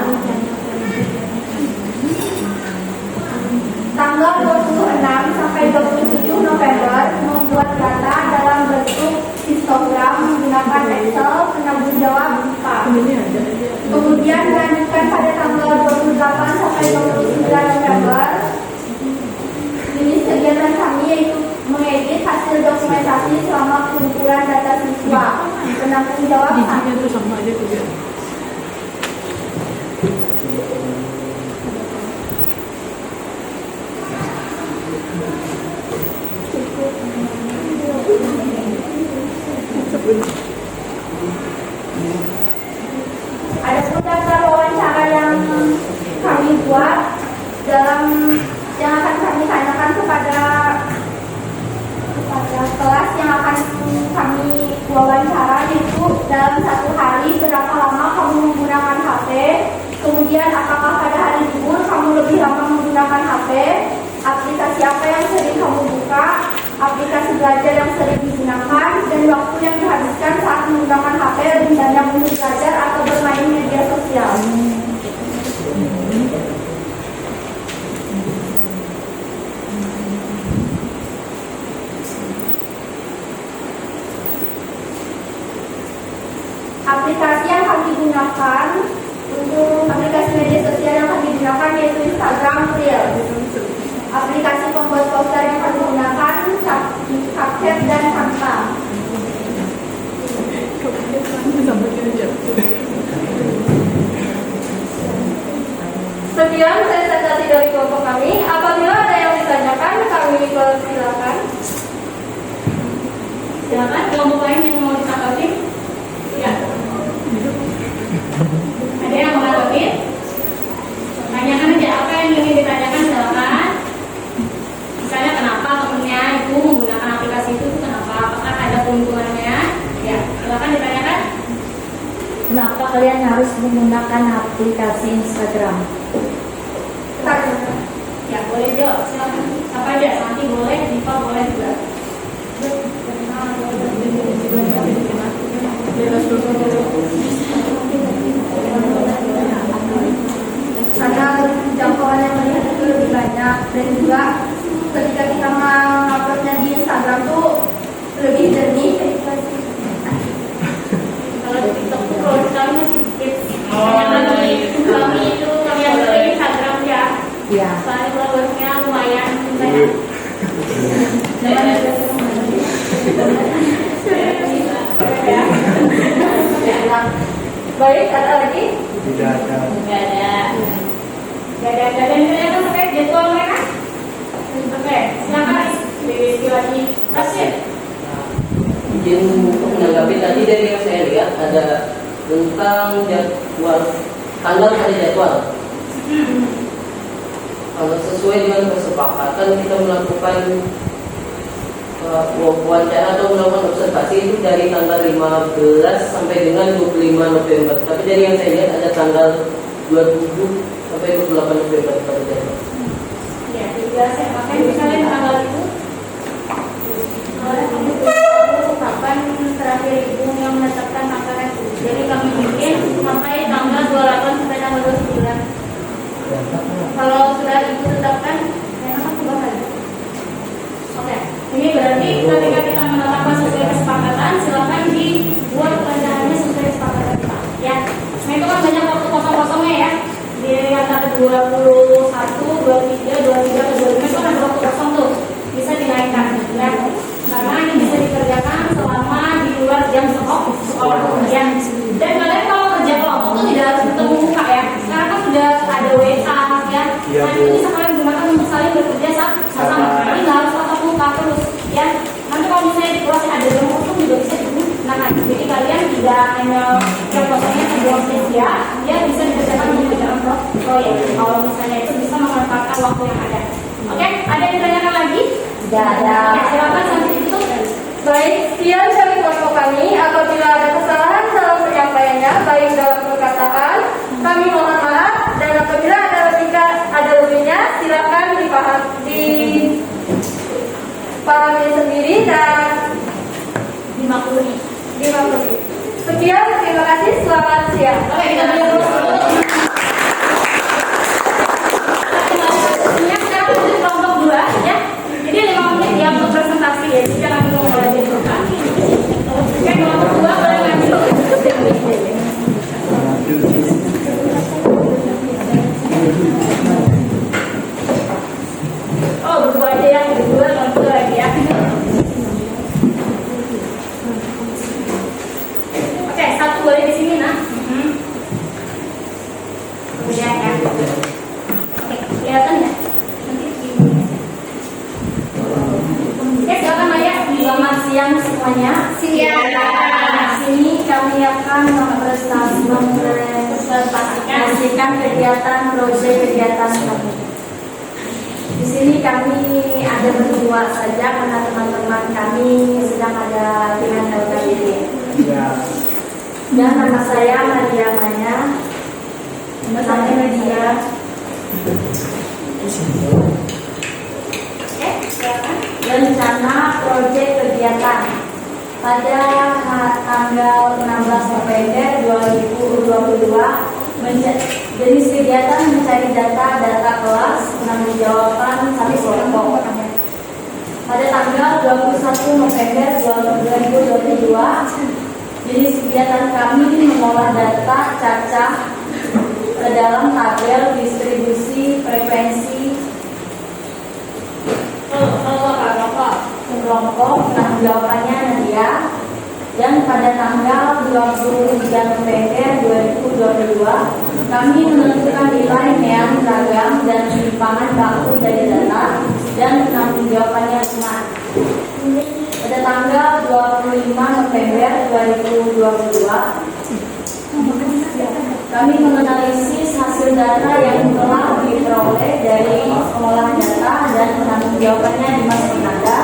Tanggal 26 sampai 27 November membuat data dalam bentuk histogram menggunakan Excel. Penanggung jawab IPA. Kemudian dilanjutkan pada tanggal 28 sampai 29 November. Jenis kegiatan kami yaitu mengedit hasil dokumentasi selama pengumpulan data siswa. Penanggung jawab ada pun daftar wawancara yang kami buat dalam yang akan kami tanyakan kepada kelas yang akan kami wawancara, yaitu dalam satu hari berapa lama kamu menggunakan HP, kemudian apakah pada hari libur kamu lebih lama menggunakan HP, aplikasi apa yang sering kamu buka, aplikasi belajar yang sering digunakan, dan waktu yang dihabiskan saat menggunakan HP lebih banyak untuk belajar atau bermain media sosial. Aplikasi yang kami menggunakan untuk aplikasi media sosial yang kami gunakan yaitu Instagram Reels. Aplikasi pembuat poster yang kami gunakan CapCut dan Canva. Sekian presentasi dari kelompok kami. Apabila ada yang ditanyakan, kami persilakan. Silakan kelompok lain yang mau ditanggapi. Ya. Ada yang mau ditanggapi? Tanyakan aja apa yang ingin ditanyakan, silakan. Misalnya kenapa temennya itu menggunakan aplikasi itu kenapa? Apakah ada keuntungannya? Ya, silakan ditanyakan. Kenapa kalian harus menggunakan aplikasi Instagram? Ya, boleh jawab. Silakan. Apa aja? Santi boleh, Diva boleh juga. Karena jangkauan yang melihat itu lebih banyak dan juga ketika kita menguploadnya di Instagram tuh lebih jernih. Kalau di TikTok tuh kalau sekali masih dikit. Kami itu kami yang di Instagram ya. Ya. Soalnya followersnya lumayan banyak. Baik, ada lagi? Tidak ada. Nggak ada. Dan ternyata terkait jadwal mereka. Oke, silakan lagi. Kasih. Izin untuk menanggapi tadi dari yang saya lihat ada tentang jadwal, tanggal pada jadwal. Kalau sesuai dengan kesepakatan kita melakukan wawancara atau melakukan observasi itu dari tanggal 15 sampai dengan 25 November. Tapi dari yang saya lihat ada tanggal 27 sampai 28 November pada jadwal. Ya, juga saya pakai misalnya tanggal itu. Kapan terakhir ibu yang menetapkan tanggal itu? Jadi kami bikin sampai tanggal 28 sampai tanggal 29. Kalau sudah ibu tetapkan, enak aku bahas. Oke, ini berarti ketika kita menetapkan sesuai kesepakatan, silakan dibuat perencananya sesuai kesepakatan kita. Ya, nah itu kan banyak waktu kosong-kosongnya ya. Di antara 21, 23, 23 ke 25 itu kan ada waktu kosong tuh, bisa dinaikkan. Ya, karena ini bisa dikerjakan selama di luar jam sekolah kemudian. Dan kalian kalau kerja kelompok tuh tidak harus bertemu muka ya. Sekarang kan sudah ada WA ya. Nah itu bisa kalian gunakan untuk saling bekerja sama. Jadi nggak harus tatap muka terus ya. Nanti kalau misalnya di kelas ada jam kosong juga bisa digunakan. Jadi kalian tidak hanya jam kosongnya sebelum sia, ya bisa dikerjakan untuk mengerjakan proyek. Kalau misalnya itu bisa memanfaatkan waktu yang ada. Oke, ada yang ditanyakan lagi? Tidak ada. Ya, silakan sampai itu. Baik, sekian dari kelompok kami. Apabila ada kesalahan dalam penyampaiannya, baik dalam perkataan, kami mohon maaf. Dan apabila ada lebihnya, silakan dipahami sendiri dan dimaklumi. Sekian, terima kasih. Selamat siang. Oke, kita balik dulu. Sekarang untuk kelompok 2 ya. Jadi 5 menit ya untuk presentasi ya. Jadi kami mau mulai dibuka. Oke, kelompok 2 boleh maju. Oh, berdua aja ya. Berdua kelompok lagi ya. Oke, satu boleh di sini nah. Kemudian ya. Oke, kelihatan ya? Nanti di Oke, silakan Maya. Selamat siang semuanya. Siang. Di sini kami akan mempresentasikan kegiatan proyek kegiatan kami. Di sini kami ada berdua saja karena teman-teman kami sedang ada dengan LKBD. Ya. Dan nama saya Maria Maya. Saya media. Oke, silakan. Rencana proyek kegiatan pada tanggal 16 November 2022 jenis kegiatan mencari data kelas, penanggung jawaban satu kelompok. Pada tanggal 21 November 2022 jenis kegiatan kami mengolah data cacah ke dalam tabel distribusi frekuensi kelompok. Nah, jawabannya Nadia. Dan pada tanggal 23 November 2022 kami menentukan nilai yang beragam dan penyimpangan baku dari data dan penanggung jawabannya cuma. Pada tanggal 25 November 2022 kami menganalisis hasil data yang telah diperoleh dari pengolahan data dan penanggung jawabannya di masa menada.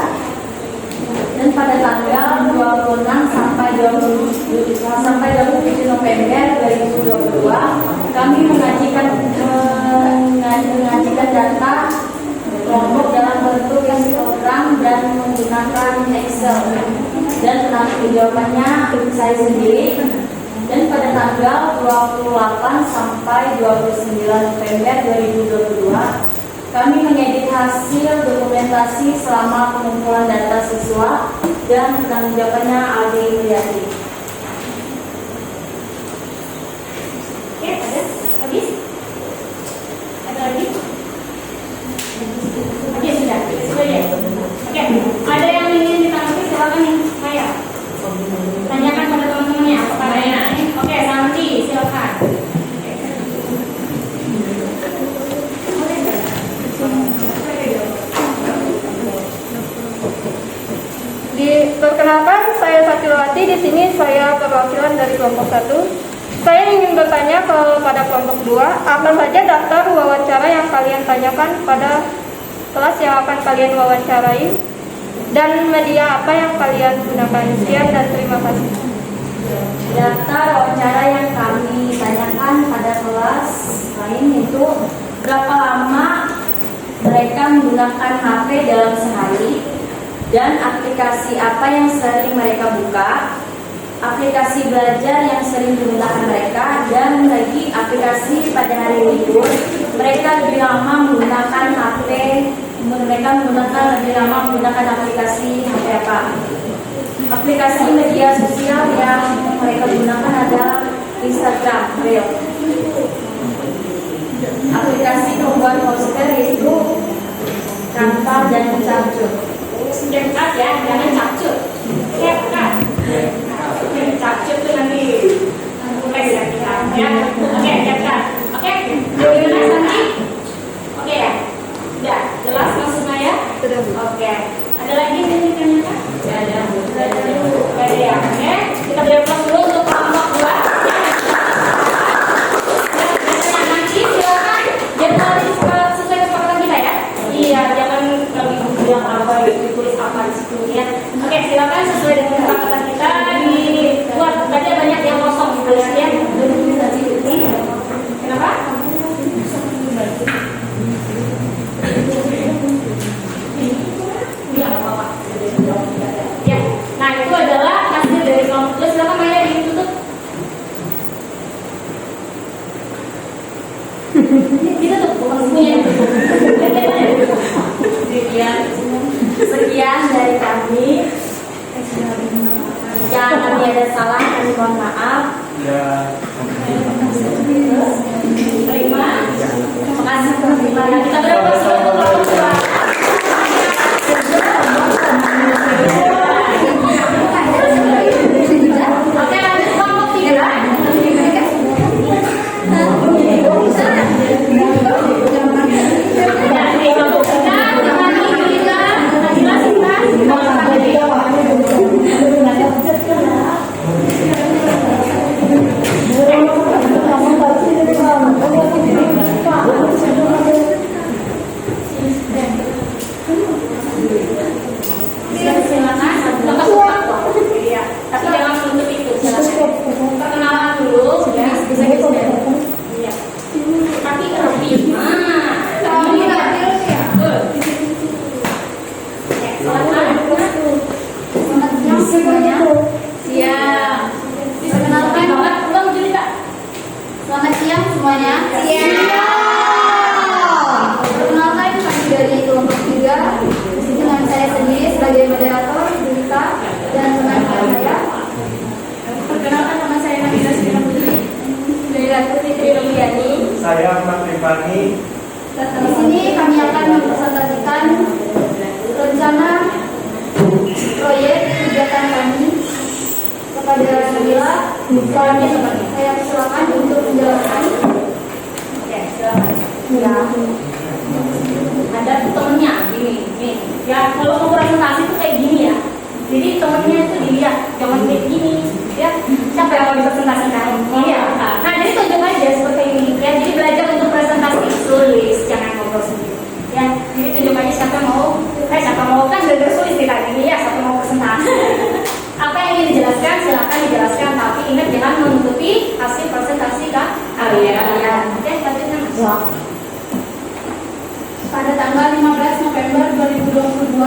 Dan pada tanggal 26 sampai 27 November 2022 kami mengajukan data kelompok dalam bentuk histogram dan menggunakan Excel. Dan penanggung jawabannya saya sendiri. Dan pada tanggal 28 sampai 29 November 2022 kami mengedit hasil dokumentasi selama pengumpulan data siswa dan penanggung jawabannya Aldi Mulyati. Oke, ada? Habis? Ada lagi? Oke, sudah. Sudah ya? Oke, ada yang ingin ditanggapi silakan nih, Maya. Tanyakan pada teman-temannya apa katanya. Oke, Santi, silakan. Perkenalkan, saya Satilawati. Di sini saya perwakilan dari kelompok 1. Saya ingin bertanya kepada kelompok 2, apa saja daftar wawancara yang kalian tanyakan pada kelas yang akan kalian wawancarai dan media apa yang kalian gunakan. Sekian dan terima kasih. Daftar wawancara yang kami tanyakan pada kelas lain itu berapa lama mereka menggunakan HP dalam sehari, dan aplikasi apa yang sering mereka buka, aplikasi belajar yang sering digunakan mereka, dan lagi aplikasi pada hari libur mereka lebih lama menggunakan HP, lebih lama menggunakan aplikasi HP apa. Aplikasi media sosial yang mereka gunakan adalah Instagram, Reel. Aplikasi pembuat poster itu Canva dan Capcut. Dekat ya, jangan capcut. Dekat. Capcut tuh nanti mulai ya kita. Ya, oke, dekat. Oke, gimana Santi? Oke ya, udah jelas maksudnya ya? Oke. Ada lagi yang ditanyakan? Ada ya. Oke, kita beri aplaus dulu untuk kelompok 2. Nanti silakan jadwal sesuai kesepakatan kita ya. Iya, jangan bilang apa ditulis apa di situ ya. Oke, silakan sesuai dengan kesepakatan kita dibuat. Tadi banyak yang kosong ditulis ya. Kenapa? Iya, nggak apa-apa. Ya, nah itu adalah hasil dari kelompok 2. Silakan Maya ditutup. Ditutup, bukan semuanya ditutup. Sekian dari kami. Jika kami ada salah, kami mohon maaf. Ya. Terima kasih pertimbangan. Kita berdoa untuk kelompok 2. Oke, lanjut kelompok 3. Oke, Rani. Di sini kami akan mempresentasikan rencana proyek kegiatan kami kepada Nabila. Saya silakan untuk menjelaskan. Oke, silakan. Ya. Ada temennya gini, nih. Ya, kalau mau presentasi tuh kayak gini ya. Jadi temennya itu dilihat, jangan kayak gini. Ya, siapa yang mau dipresentasikan? Iya. Nah, jadi tunjuk aja seperti ini. Ya, jadi belajar untuk presentasi tulis, jangan ngobrol sendiri. Ya, jadi tunjuk aja siapa mau kan belajar tulis kita gini ya, siapa mau presentasi. Apa yang ingin dijelaskan, silakan dijelaskan. Tapi ingat jangan menutupi hasil presentasi kalian. Oke, lanjutkan Mas. Ya. Pada tanggal 15 November 2022,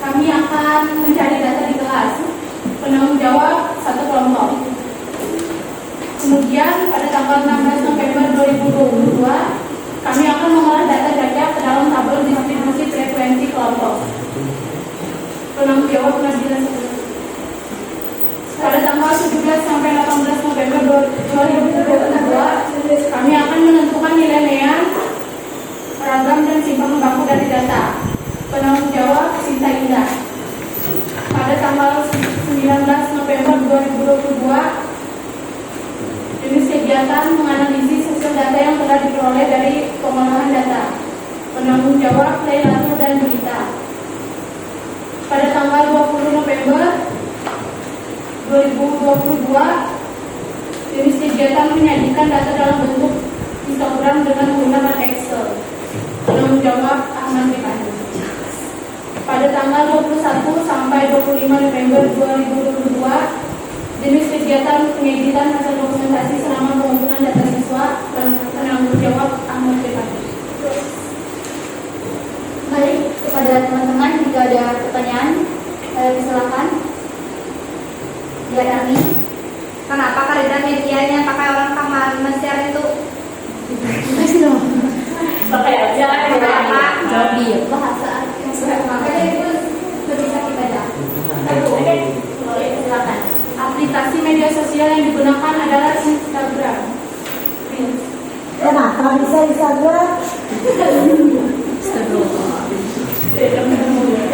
kami akan mencari data di kelas. Penanggung jawab satu kelompok. Kemudian pada tanggal 16 November 2022, kami akan mengolah data gajah ke dalam tabel distribusi frekuensi kelompok. Penanggung jawab Nabila. Pada tanggal 17 sampai 18 November 2022, kami akan menentukan nilai-nilai ragam dan simpang baku dari data. Penanggung jawab Sinta Indah. Pada tanggal 19 November 2022, jenis kegiatan menganalisis hasil data yang telah diperoleh dari pengolahan data. Penanggung jawab Lailatul dan Julita. Pada tanggal 20 November 2022, jenis kegiatan menyajikan data dalam bentuk histogram dengan menggunakan Excel. Penanggung jawab Ahmad Rifani. Pada tanggal 21 sampai 25 November 2022, jenis kegiatan pengeditan hasil dokumentasi selama pengumpulan data siswa. Penanggung jawab Ahmad Rifani. Baik, kepada teman-teman jika ada pertanyaan, silakan. Ya, Dami. Kenapa karakter medianya pakai orang kamar men-share itu? Oke, jangan Jawab dia. Bahasa yang sudah makanya itu lebih sakit aja. Oke, silakan. Aplikasi media sosial yang digunakan adalah Instagram. Kenapa bisa Instagram?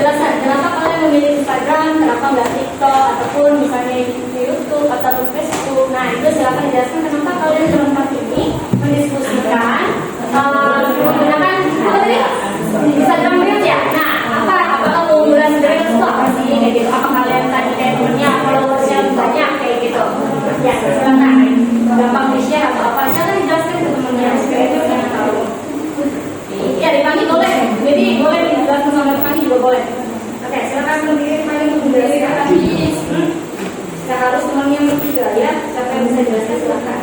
Jelaskan kenapa kalian memilih Instagram, kenapa nggak TikTok ataupun misalnya YouTube ataupun Facebook. Nah, itu silakan jelaskan kenapa kalian berempat ini mendiskusikan menggunakan apa tadi? Instagram Reels ya. Nah, apakah keunggulan Reels itu apa sih kayak gitu? Apa kalian tadi kayak temennya followersnya banyak kayak gitu? Ya, silakan. Gampang di-share atau apa? Silakan dijelaskan ke temennya supaya dia bisa tahu. Ya, dipanggil boleh. Jadi boleh dijelaskan sama dipanggil juga boleh. Oke, silakan sendiri dipanggil untuk menjelaskan tadi. Kita harus temannya bertiga ya. Siapa yang bisa jelaskan silakan.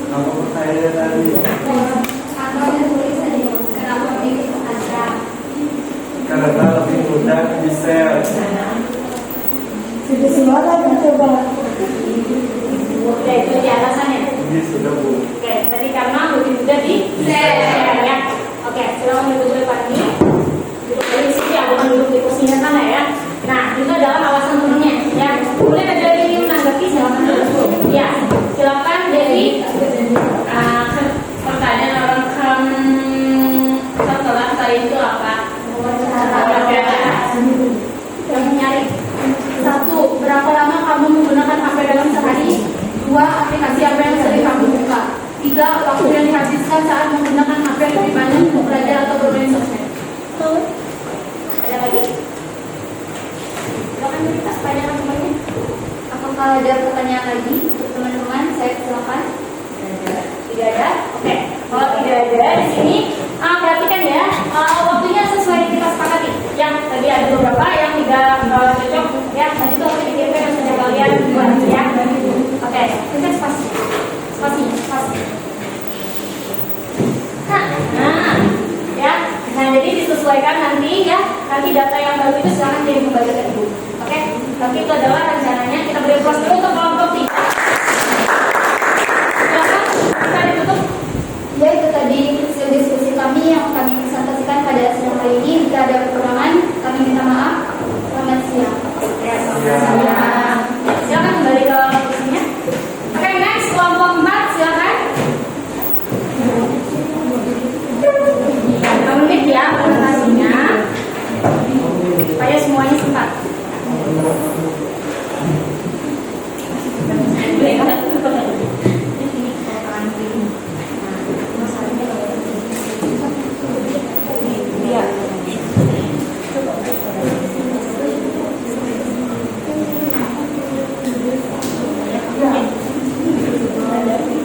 Apa pertanyaan tadi? Atau tulis aja. Kenapa pilih Instagram? Karena lebih mudah di-share. Sudah semua lagi coba. Oke, itu di alasannya. Ini sudah Bu. Oke, tadi karena lebih mudah di share ya. Oke, silakan duduk dulu Pak Ni. Duduk di sini, bukan duduk di kursinya sana ya. Nah, itu adalah alasan temennya ya. Boleh ada yang ingin menanggapi silakan dulu. Ya, silakan dari pertanyaan orang setelah saya itu apa? Yang mencari. 1. Berapa lama kamu menggunakan HP dalam sehari? 2. Aplikasi apa yang sering kamu buka? 3. Waktu yang dihabiskan saat menggunakan HP lebih banyak untuk belajar atau bermain sosmed. Ada lagi? Silakan cerita pertanyaan temannya. Apakah ada pertanyaan lagi untuk teman-teman? Saya silakan. Tidak ada? Oke. Kalau tidak ada di sini, perhatikan ya. Waktunya sesuai kita sepakati. Yang tadi ada beberapa yang tidak cocok. Ya, nanti itu akan dikirimkan yang sudah kalian buat ya. Oke. Kita spasi. Nah, ya. Nah, jadi disesuaikan nanti ya. Nanti data yang baru itu silahkan jadi kembali ke Ibu. Oke. Tapi itu adalah rencananya. Kita beri proses dulu untuk kelompok 3. Silakan. Kita ditutup. Ya, itu tadi hasil diskusi kami yang kami presentasikan pada siang hari ini. Jika ada kekurangan, kami minta maaf. Selamat siang. Ya, silakan. Silakan kembali ke kursinya. Oke, next kelompok 4 silakan.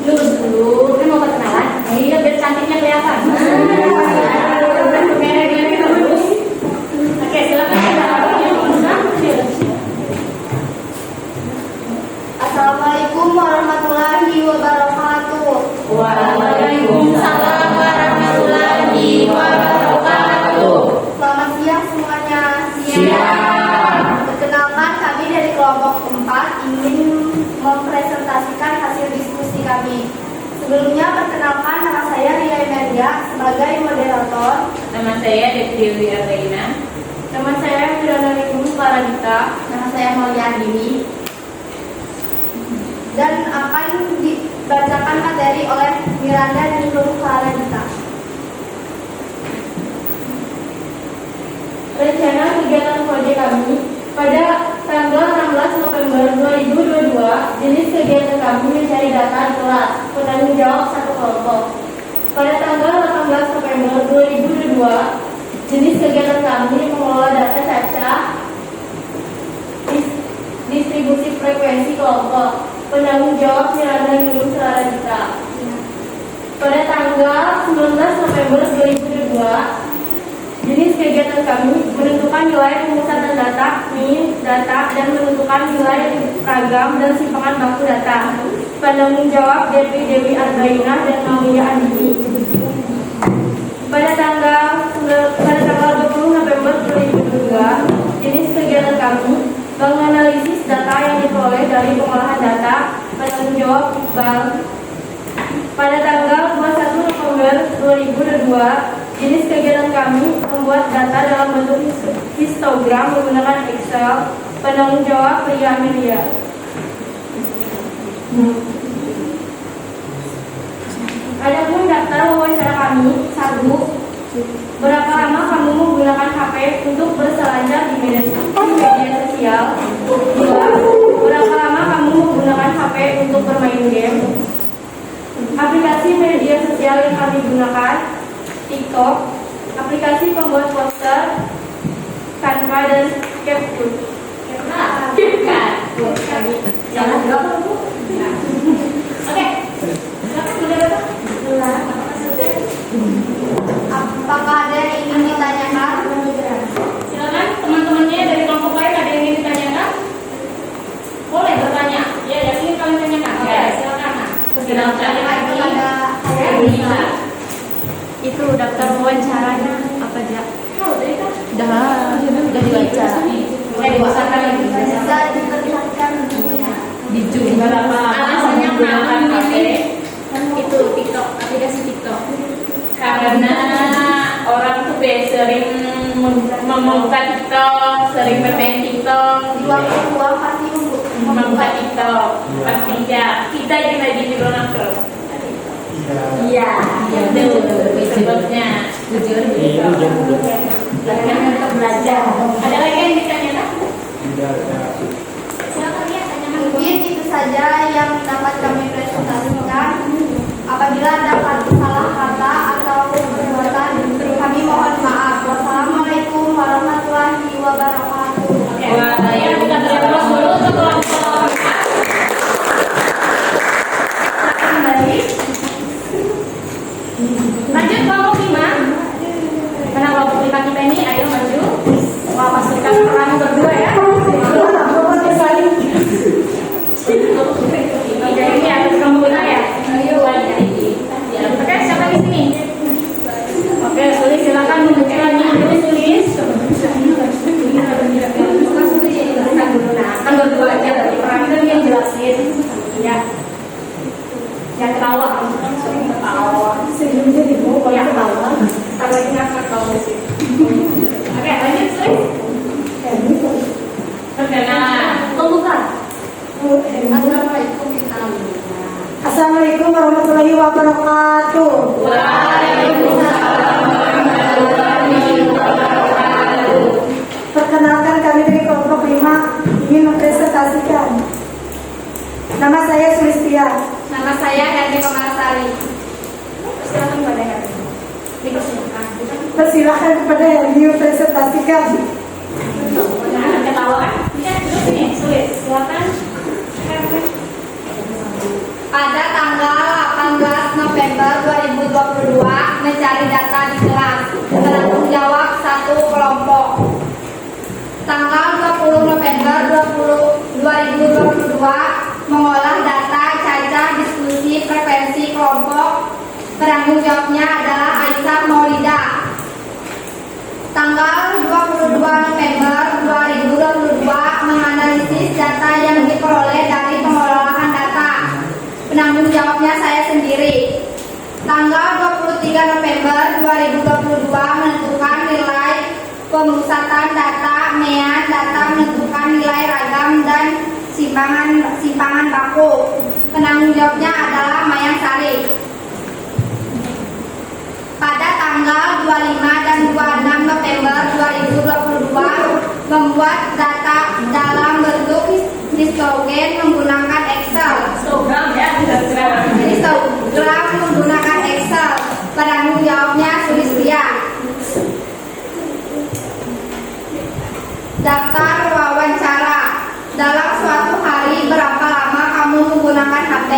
Dulu kan mau perkenalan. Iya, biar cantiknya kelihatan. Oke, silakan. Assalamualaikum warahmatullahi wabarakatuh. Waalaikumsalam warahmatullahi wabarakatuh. Selamat siang semuanya. Perkenalkan, kami dari kelompok 4 ingin mempresentasikan hasil diskusi kami. Sebelumnya perkenalkan, nama saya Ria Emelia sebagai moderator. Nama saya Dewi Ardaina. Nama saya Firana Paradita. Nama saya Malia Andini. Dan akan dibacakan materi oleh Miranda dan Nurul Paradita. Rencana kegiatan proyek kami pada tanggal 16 November 2022, jenis kegiatan kami mencari data di kelas, penanggung jawab satu kelompok. Pada tanggal 18 November 2022, jenis kegiatan kami mengelola data caca, distribusi frekuensi kelompok, penanggung jawab Miranda Nurul Paradita. Pada tanggal 19 November 2022, jenis kegiatan kami menentukan nilai pemusatan data, data, dan menentukan nilai ragam dan simpangan baku data. Penanggung jawab Dewi Ardaina dan Malia Andini. Pada tanggal 20 November 2022, jenis kegiatan kami menganalisis data yang diperoleh dari pengolahan data. Penanggung jawab Iqbal. Pada tanggal 21 November 2022, jenis kegiatan kami membuat data dalam bentuk histogram menggunakan Excel. Penanggung jawab Ria Amelia. Adapun daftar wawancara kami: 1. Berapa lama kamu menggunakan HP untuk berselancar di media sosial? 2. Berapa lama kamu menggunakan HP untuk bermain game? Aplikasi media sosial yang kami gunakan: TikTok, aplikasi pembuat poster, Canva, dan CapCut. Jangan berapa Bu? Oke, silakan moderator. Apakah ada yang ingin ditanyakan? Silakan teman-temannya dari kelompok lain ada yang ingin ditanyakan? Boleh bertanya. Ya, yakin kalian tanyakan. Oke, silakan. Silakan. Ada Bisa. Itu daftar wawancaranya apa aja? Oh, dari kan? Udah dibaca. Oke, dibacakan lagi. bisa diperlihatkan bentuknya. Alasannya kenapa memilih Itu TikTok, aplikasi TikTok. karena orang tuh sering membuka TikTok, sering bermain TikTok, Di waktu luang pasti membuka TikTok. Pastinya kita lagi di Ronaldo. Iya, Itu sebabnya. Jujur. Iya, jujur. Jangan untuk belajar. Ada lagi yang ditanyakan? Tidak ada. Silakan ya, tanyakan. Mungkin itu saja yang dapat kami presentasikan. Apabila ada salah kata atau perbuatan, kami mohon maaf. Wassalamualaikum warahmatullahi wabarakatuh. Oke, ya kita terus dulu untuk kelompok. Silakan kembali. Lanjut kelompok 5. Karena kelompok 5 kita ini, ayo maju. Wah, pasukan perang berdua ya. Oke, ini harus kelompok 5 ya. Ayo, oke, siapa di sini? Oke, Sulis silakan menunjukkan ini Sulis. Kan berdua aja, berarti perang itu yang jelasin. Ya. Jangan ketawa, sering ketawa. Sering jadi buku ya ketawa. Kalau ini ngakak ketawa sih. Oke, lanjut Sulis. Perkenalan. Pembuka. Assalamualaikum Assalamualaikum warahmatullahi wabarakatuh. Waalaikumsalam warahmatullahi wabarakatuh. Perkenalkan kami dari kelompok 5 Nama saya Sulistia. Nama saya Herdi Komalasari. Silakan kepada Herdi. Dipersilakan. Persilahkan kepada Herdi presentasikan. Nah, ketawa kan? Bisa duduk sini, sulit. Silakan. Pada tanggal 18 November 2022 mencari data di kelas, penanggung jawab satu kelompok. Tanggal 20 November 2022 mengolah data caca diskusi frekuensi kelompok. Penanggung jawabnya adalah Aisyah Maulida. Tanggal 22 November 2022 menganalisis data yang diperoleh dari pengolahan data. Penanggung jawabnya saya sendiri. Tanggal 23 November 2022 menentukan nilai pemusatan data MEAN, data menentukan nilai ragam dan simpangan baku. Penanggung jawabnya adalah Mayang Sari. Pada tanggal 25 dan 26 November 2022 membuat data dalam bentuk histogram menggunakan Excel. Histogram ya, Histogram menggunakan Excel. Penanggung jawabnya Sulistia. Daftar wawancara. Dalam suatu hari berapa lama kamu menggunakan HP?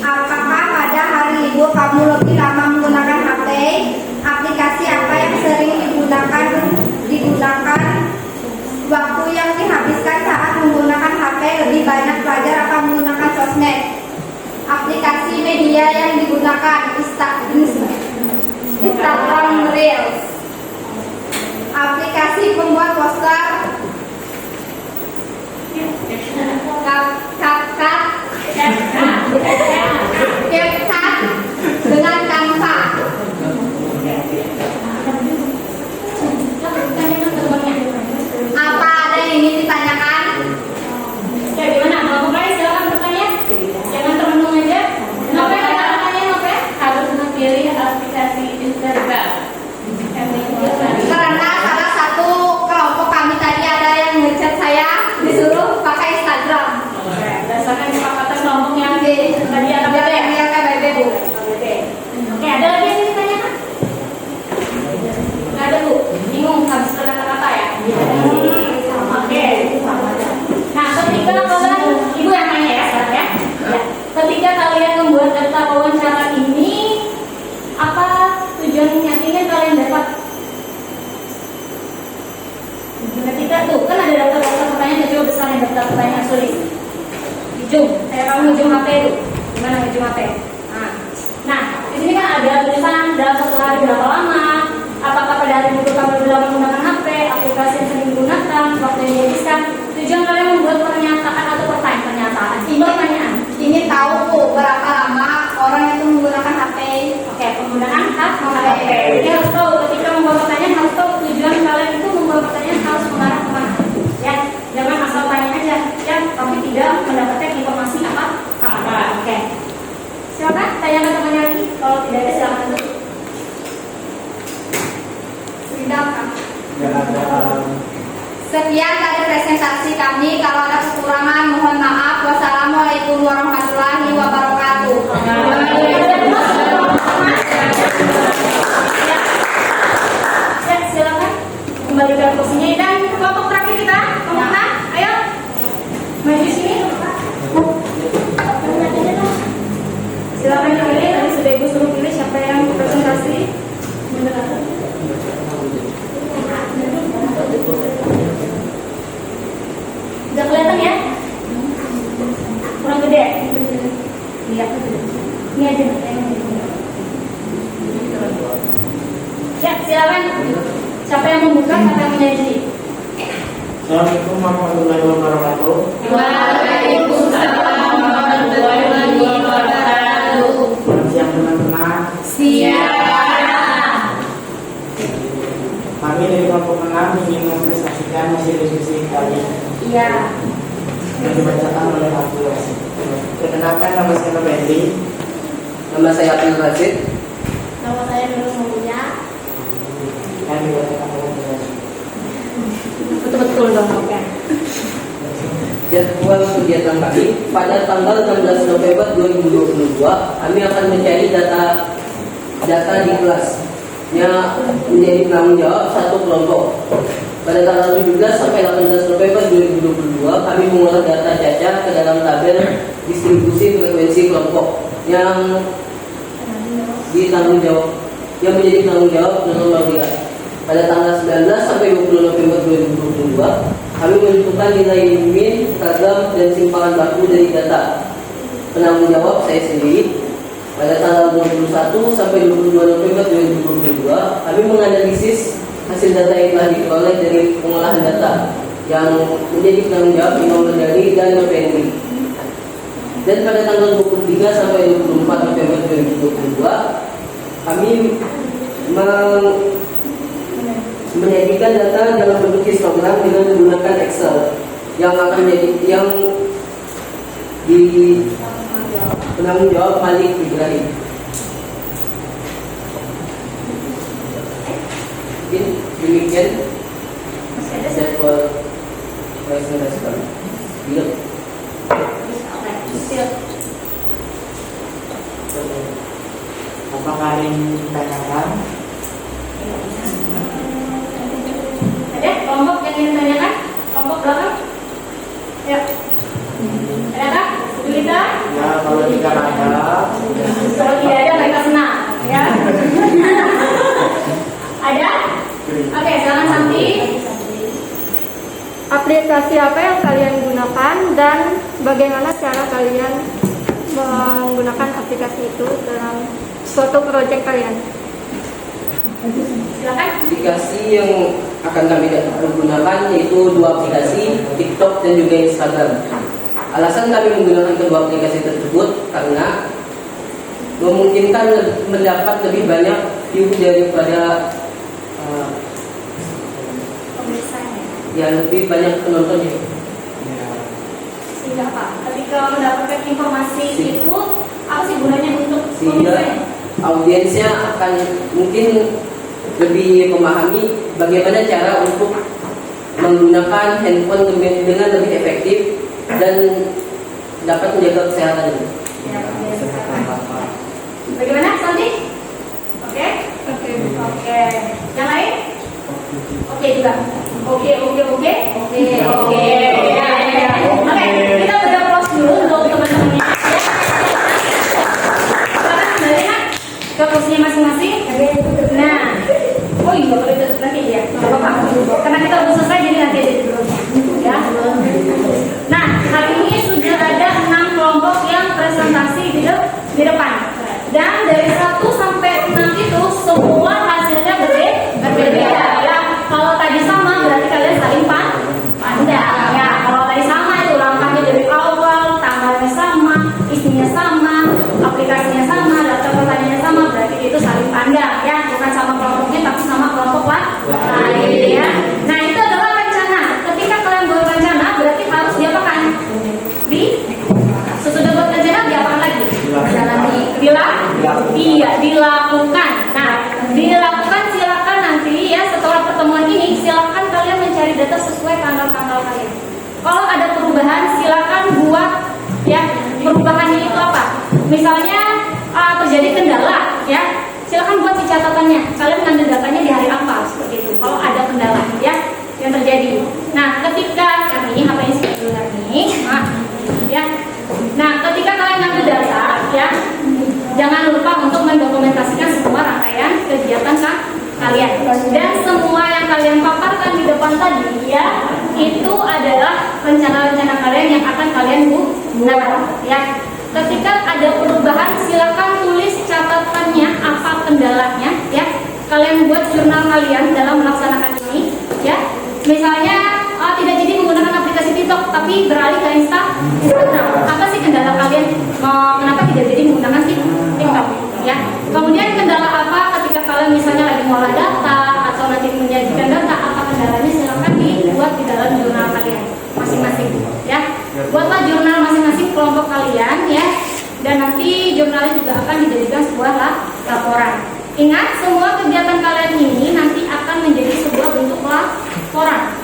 Apakah pada hari libur kamu lebih lama menggunakan HP? Aplikasi apa yang sering digunakan? Waktu yang dihabiskan saat menggunakan HP lebih banyak belajar apa menggunakan sosmed? Aplikasi media yang digunakan Instagram Reels. Aplikasi pembuat poster CapCut dengan Canva. Apa ada yang ingin ditanyakan? Ya gimana? Kalau mau silakan bertanya. Jangan termenung aja. Nope, ada tanya Nope? Harus memilih aplikasi Instagram. Karena salah satu kelompok kami tadi ada yang ngechat saya disuruh pakai Instagram. Berdasarkan kesepakatan kelompok yang tadi ada Yang KBB Bu. Oke, ada lagi yang ditanyakan? Nggak ada Bu. Bingung habis kata-kata ya? Oke. Nah, ketika kalian, Ibu yang tanya ya sekarang ya. Ketika kalian membuat data wawancara ini, apa tujuan yang ingin kalian dapat? Ketika tuh kan ada daftar pertanyaan kecil besar yang daftar pertanyaan sulit. Hijau, saya kamu hijau HP itu, gimana hijau HP? Nah, di sini kan ada tulisan dalam satu hari berapa lama, apakah pada hari itu kamu lebih lama menggunakan HP, aplikasi yang sering digunakan, waktu yang dihabiskan. Tujuan kalian membuat pernyataan atau pernyataan, pertanyaan. Ini tahu Bu berapa lama orang itu menggunakan HP. Oke, penggunaan HP. Jadi harus tahu ketika membuat pertanyaan harus tahu tujuan kalian itu membuat pertanyaan harus mengarah kemana. Ya, jangan asal tanya aja, ya, tapi tidak mendapatkan informasi apa. Oke. Silakan tanyakan temannya lagi. Kalau tidak ada silakan dulu. Tidak. Nggak ada. Sekian dari presentasi kami. Kalau ada kekurangan mohon maaf. Wassalamualaikum warahmatullahi wabarakatuh. Ya, silakan kembalikan kursinya dan kelompok terakhir kita, kemana? Ayo, maju sini. Silakan yang pilih. Tadi sudah Ibu suruh pilih siapa yang presentasi. Udah kelihatan ya? Kurang gede. Lihat. Ini aja. Ya, silakan. Siapa yang membuka, siapa yang menyanyi? Assalamualaikum warahmatullahi wabarakatuh. Waalaikumsalam warahmatullahi wabarakatuh. Selamat siang teman-teman. Siap. Kami dari kelompok 6 ingin mempresentasikan hasil diskusi kali Iya. yang dibacakan oleh Abdul Rasid. Perkenalkan, nama saya Fendi. Nama saya Abdul Rashid. Nama saya Nurul Mulia. Yang dibacakan oleh Abdul Rasid. Betul-betul dong, oke. jadwal kegiatan kami pada tanggal 16 November 2022 kami akan mencari data di kelasnya menjadi penanggung jawab satu kelompok. Pada tanggal 17 sampai 18 November 2022 kami mengolah data cacar ke dalam tabel distribusi frekuensi kelompok yang menjadi tanggung jawab nomor 3. Pada tanggal 19 sampai 20 November 2022 kami menentukan nilai min, seragam, dan simpanan baku dari data. Penanggung jawab saya sendiri. Pada tanggal 21 sampai 22 November 2022 kami menganalisis hasil data yang telah diperoleh dari pengolahan data yang menjadi penanggung jawab Imam Ghazali dan November. Dan pada tanggal 23 sampai 24 November 2022 kami menyajikan data dalam bentuk histogram dengan menggunakan Excel yang di penanggung jawab Malik Ibrahim. Mungkin demikian jadwal presentasi kami. Bila Apakah ada yang ditanyakan? Ada kelompok yang ingin ditanyakan? Kelompok belakang? Ya. Ada kah? Julita? Ya, kalau tidak ada, Kalau tidak ada mereka senang, ya. Ada? Oke, silakan Santi. Aplikasi apa yang kalian gunakan dan bagaimana cara kalian menggunakan aplikasi itu dalam suatu proyek kalian? Silakan. aplikasi yang akan kami gunakan yaitu dua aplikasi, TikTok dan juga Instagram. Alasan kami menggunakan kedua aplikasi tersebut karena memungkinkan mendapat lebih banyak view daripada lebih banyak penontonnya. Sehingga apa? Ketika mendapatkan informasi itu apa sih gunanya untuk Sehingga audiensnya akan mungkin lebih memahami bagaimana cara untuk menggunakan handphone dengan lebih efektif dan dapat menjaga kesehatannya. Ya, bagaimana Santi? Oke? Oke. Yang lain? Oke juga. Oke. Oke, kita udah close dulu untuk teman-temannya. Silakan kembali Nak ke kursinya masing-masing. Nah, oh iya boleh tutup nanti ya. Nggak apa-apa. Karena kita udah selesai jadi nanti aja dulu. Ya. Nah, hari ini sudah ada 6 kelompok yang presentasi di depan. Dan dari 1 sampai 6 itu semua hasilnya berbeda. Ya, kalau tadi sama berarti kalian saling pandang. Ya, kalau tadi sama itu langkahnya dari awal, tanggalnya sama, isinya sama, aplikasinya sama, daftar pertanyaannya sama, berarti itu saling pandang. Ya, bukan sama kelompoknya tapi sama kelompok lain. Ya. Nah, itu adalah rencana. Ketika kalian buat rencana berarti harus diapakan? Sesudah buat rencana diapakan lagi? Dilakukan. Nah, dilakukan silakan nanti ya setelah pertemuan ini silakan kalian mencari data sesuai tanggal-tanggal kalian. Kalau ada perubahan silakan buat ya perubahannya itu apa? Misalnya terjadi kendala ya silakan buat si catatannya. Kalian ngambil datanya di hari apa seperti itu. Kalau ada kendala ya yang terjadi. Nah, ketika kami apa yang sudah nih, ya. Nah, ketika kalian ngambil data ya jangan lupa untuk mendokumentasikan semua rangkaian kegiatan kalian dan semua yang kalian paparkan di depan tadi ya itu adalah rencana-rencana kalian yang akan kalian gunakan ya. Ketika ada perubahan silakan tulis catatannya apa kendalanya ya. Kalian buat jurnal kalian dalam melaksanakan ini ya. Misalnya tidak jadi menggunakan aplikasi TikTok tapi beralih ke Instagram. Apa sih kendala kalian? Kenapa tidak jadi menggunakan TikTok? Ya. Kemudian kendala apa ketika kalian misalnya lagi ngolah data atau nanti menyajikan data? Apa kendalanya? Silakan dibuat di dalam jurnal kalian masing-masing. Ya. Buatlah jurnal masing-masing kelompok kalian ya. Dan nanti jurnalnya juga akan dijadikan sebuah laporan. Ingat semua kegiatan kalian ini nanti akan menjadi sebuah bentuk laporan.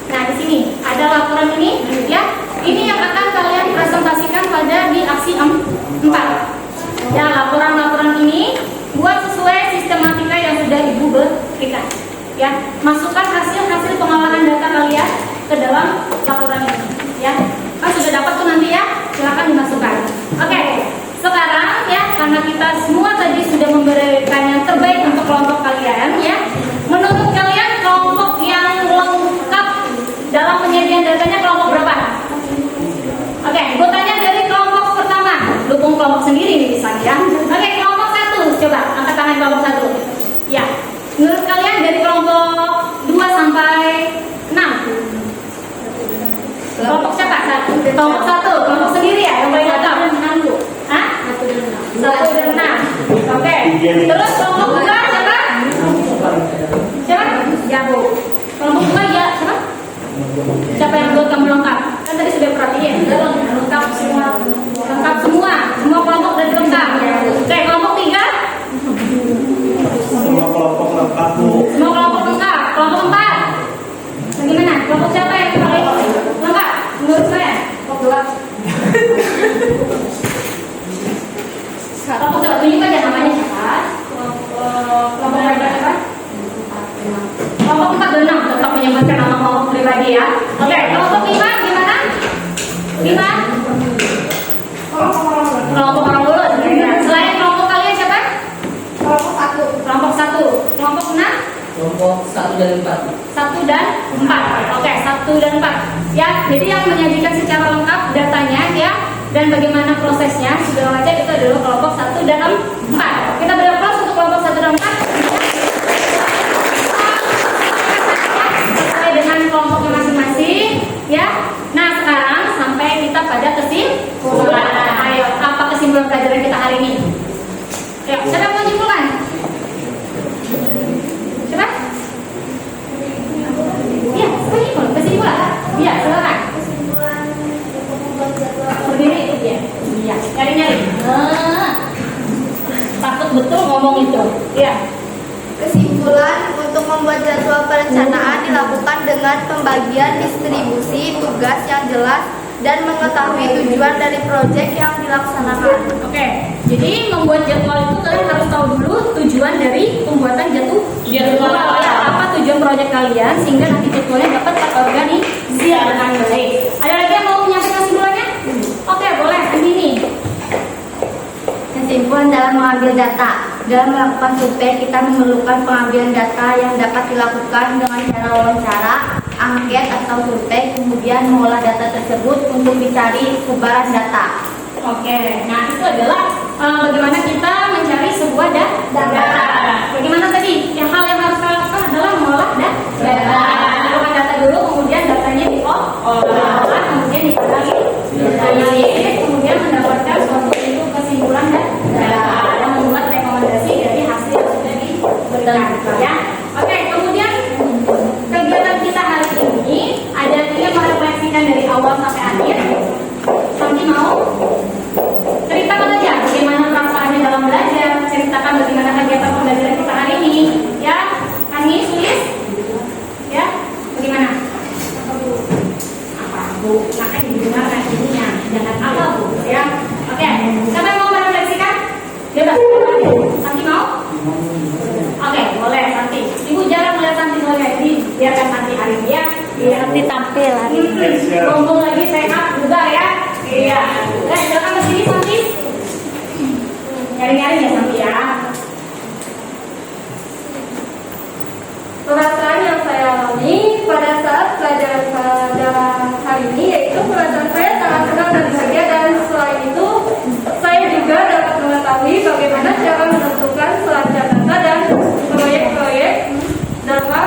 Nah, di sini ada laporan ini ya. ini yang akan kalian presentasikan pada di aksi 4. Ya, laporan-laporan ini buat sesuai sistematika yang sudah Ibu berikan. Ya, masukkan hasil-hasil pengolahan data kalian ke dalam laporan ini. Ya, kan sudah dapat tuh nanti ya, silakan dimasukkan. Oke, sekarang ya karena kita semua tadi sudah memberikan yang terbaik untuk kelompok kalian ya. Menurut kalian kelompok yang lengkap dalam penyajian datanya kelompok berapa? Oke, gue tanya dari kelompok pertama, dukung kelompok sendiri nih bisa ya. Oke, kelompok 1, coba angkat tangan kelompok 1. Ya, menurut kalian dari kelompok 2 sampai 6? Kelompok siapa? Kelompok 1, kelompok sendiri ya yang paling lengkap. Hah? 1 dan 6. Oke. Terus kelompok 2 siapa? Siapa? Jago. Kelompok 2 ya siapa? Siapa yang buat kamu lengkap? Kan tadi sudah perhatiin, lengkap semua. Lengkap semua. Semua kelompok dan lengkap. Oke, kelompok 3? Semua kelompok lengkap, Bu. Semua kelompok lengkap. Kelompok 4? Bagaimana? Kelompok siapa yang paling lengkap? Menurut saya, kelompok 2. Kelompok coba tunjukkan ya namanya siapa? Kelompok mereka siapa? Kelompok 4 dan 6 tetap menyebutkan nama kelompok pribadi ya. Oke, kelompok 5 gimana? 5? Kelompok orang lulus. Selain kelompok kalian siapa? Kelompok 1. Kelompok 1. Kelompok 6? Kelompok 1 dan 4. 1 dan 4. Oke, 1 dan 4. Ya, jadi yang menyajikan secara lengkap datanya ya dan bagaimana prosesnya segala macam itu adalah kelompok 1 dan 4. Kita beri aplaus untuk kelompok 1 dan 4. Sesuai dengan kelompoknya masing-masing ya. Nah, sekarang sampai kita pada kesimpulan. Ayo, apa kesimpulan pelajaran kita hari ini? Ya, siapa yang mau menyimpulkan? Siapa? Iya, kesimpulan. Iya, silakan. Kesimpulan untuk membuat jadwal Berdiri ya. Iya, nyari-nyari. Takut betul ngomong itu. Iya. Kesimpulan untuk membuat jadwal perencanaan dilakukan dengan pembagian distribusi tugas yang jelas dan mengetahui tujuan dari proyek yang dilaksanakan. Oke. Jadi membuat jadwal itu kalian harus tahu dulu tujuan dari pembuatan jadwal. Ya, apa tujuan proyek kalian sehingga nanti jadwalnya dapat terorganisir dengan baik. Ada lagi yang mau menyampaikan kesimpulannya? Oke, boleh. Andini. Kesimpulan dalam mengambil data. Dalam melakukan survei, kita memerlukan pengambilan data yang dapat dilakukan dengan cara wawancara, angket atau survei, kemudian mengolah data tersebut untuk dicari sebaran data. Oke, nah itu adalah bagaimana kita mencari sebuah data. Bagaimana tadi? Yang hal yang harus kita lakukan adalah mengolah data. Mengumpulkan data dulu, kemudian datanya diolah, kemudian dianalisis, kemudian mendapatkan suatu itu kesimpulan dan membuat rekomendasi dari hasil yang sudah diberikan. Ya, oke. Kemudian kegiatan kita hari ini ada yang merefleksikan dari awal sampai akhir. Santi mau ceritakan aja bagaimana perasaannya dalam belajar, ceritakan bagaimana kegiatan pembelajaran kita hari ini, ya. Kami tulis, ya. Bagaimana? Apa Bu? Maka didengarkan ininya, jangan apa Bu, ya. Oke. Siapa yang mau merefleksikan? Bebas. Santi mau? Oke, boleh Santi. Ibu jarang melihat Santi soalnya, jadi biarkan Santi hari ini ya. Biar nanti tampil hari ini. Ngomong lagi sehat juga ya. Iya. Silakan ke sini Santi. Nyari-nyari ya Santi ya. Perasaan yang saya alami pada saat pelajaran pada hari ini yaitu perasaan saya sangat senang dan bahagia, dan selain itu saya juga dapat mengetahui bagaimana cara menentukan selancar data dan proyek-proyek dalam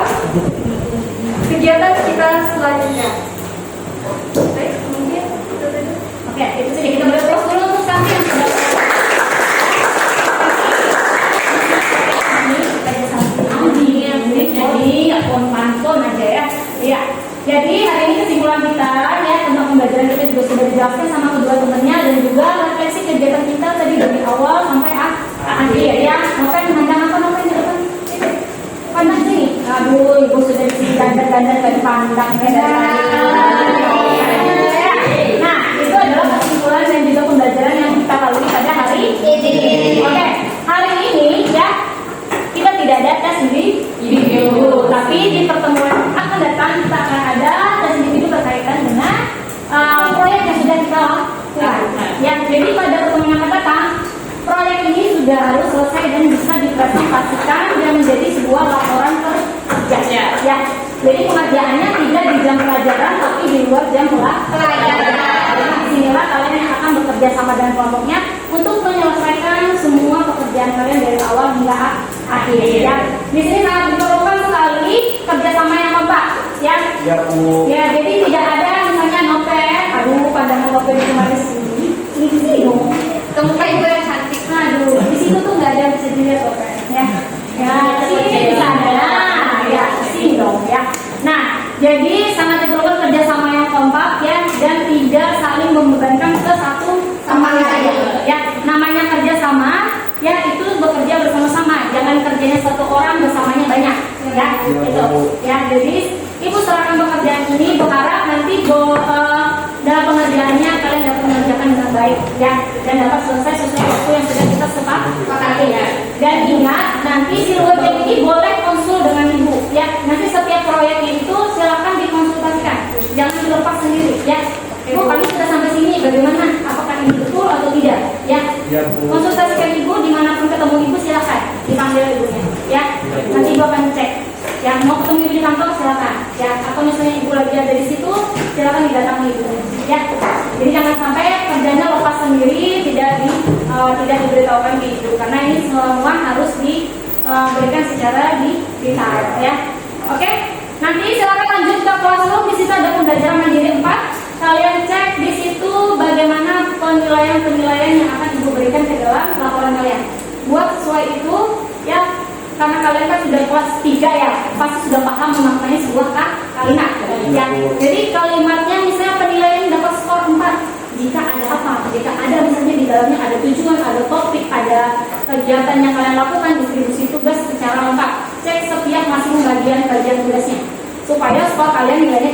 kegiatan kita selanjutnya. Baik, mungkin itu saja. Oke, itu saja. Kita boleh close dulu untuk Santi yang sudah. Jadi pantun aja ya. Iya. Jadi hari ini kesimpulan kita ya tentang pembelajaran kita juga sudah dijelaskan sama kedua temannya, dan juga refleksi kegiatan kita tadi dari awal sampai akhir ya. Ngapain memandang apa di depan? Pandang sini. Aduh, ibu sudah di sini dandar-dandar dari pandang ya dari tadi. sudah harus selesai dan bisa dipresentasikan dan menjadi sebuah laporan kerja. Ya, jadi pengerjaannya tidak di jam pelajaran tapi di luar jam pelajaran. Nah, disinilah kalian yang akan bekerja sama dengan kelompoknya untuk menyelesaikan semua pekerjaan kalian dari awal hingga akhir. Ya, di sini sangat diperlukan sekali kerjasama yang kompak. Ya, Ya Bu. ya, jadi tidak ada misalnya nopet, aduh pandangan nopet di kemarin sini, ini sih dong. Kamu kayak gue yang cantik, aduh, di situ tuh nggak ada yang bisa dilihat nopet, ya, ya, sini bisa ada, ya, sini dong, ya. Nah, jadi sangat diperlukan kerjasama yang kompak, ya, dan tidak saling membebankan ke satu sama lain, ya. Namanya kerjasama, ya itu bekerja bersama-sama, jangan kerjanya satu orang bersamanya banyak, ya, itu, ya, jadi Ibu serahkan pekerjaan ini, berharap nanti dalam pengerjaannya kalian dapat mengerjakan dengan baik, ya, dan dapat selesai sesuai waktu yang sudah kita sepakati, ya. Dan ingat, nanti si website ini boleh konsul dengan ibu, ya. Nanti setiap proyek itu silakan dikonsultasikan, jangan dilepas sendiri, ya. Ibu, kami sudah sampai sini, bagaimana? Apakah ini betul atau tidak? Ya. Ya Bu. Konsultasikan ibu dimanapun ketemu ibu silakan dipanggil ibunya, ya. Nanti ibu akan cek. Ya, mau ketemu ibu di kantor silakan, ya. Atau misalnya ibu lagi ada di situ, silakan didatangi ibu, ya. Jadi jangan sampai kerjanya lepas sendiri, tidak diberitahukan ke ibu, karena ini semua harus diberikan secara detail, ya. Oke, nanti silakan lanjut ke classroom. Di situ ada pembelajaran mandiri 4. Kalian cek di situ bagaimana penilaian yang akan ibu berikan ke dalam laporan kalian. Buat sesuai itu, ya. Karena kalian kan sudah kelas 3 ya, pasti sudah paham memaknai sebuah kalimat, ya. Jadi kalimatnya misalnya penilaian dapat skor 4 jika ada apa? Jika ada misalnya di dalamnya ada tujuan, ada topik, ada kegiatan yang kalian lakukan, distribusi tugas secara lengkap. Cek setiap masing bagian tugasnya supaya skor kalian nilainya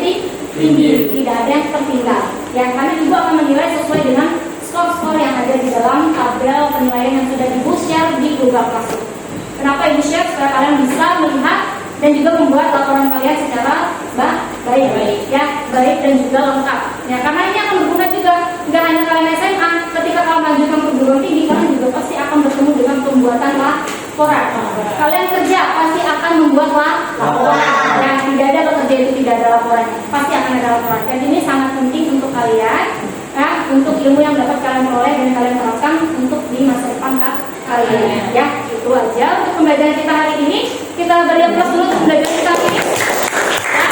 tinggi, tidak ada yang tertinggal. Ya, karena ibu akan menilai sesuai dengan skor-skor yang ada di dalam tabel penilaian yang sudah ibu share di Google Classroom. Kenapa ibu share? Supaya kalian bisa melihat dan juga membuat laporan kalian secara baik, ya, baik dan juga lengkap. Ya, karena ini akan berguna juga nggak hanya kalian SMA. Ketika kalian lanjutkan perguruan tinggi, kalian juga pasti akan bertemu dengan pembuatan laporan. Kalian kerja pasti akan membuat laporan. Ya, tidak ada bekerja itu tidak ada laporan. Pasti akan ada laporan. Dan ini sangat penting untuk kalian, ya, untuk ilmu yang dapat kalian peroleh dan kalian terapkan untuk di masa depan kalian. Ya, itu aja untuk pembelajaran kita hari ini. Kita beri aplaus dulu untuk pembelajaran kita hari ini. Ya,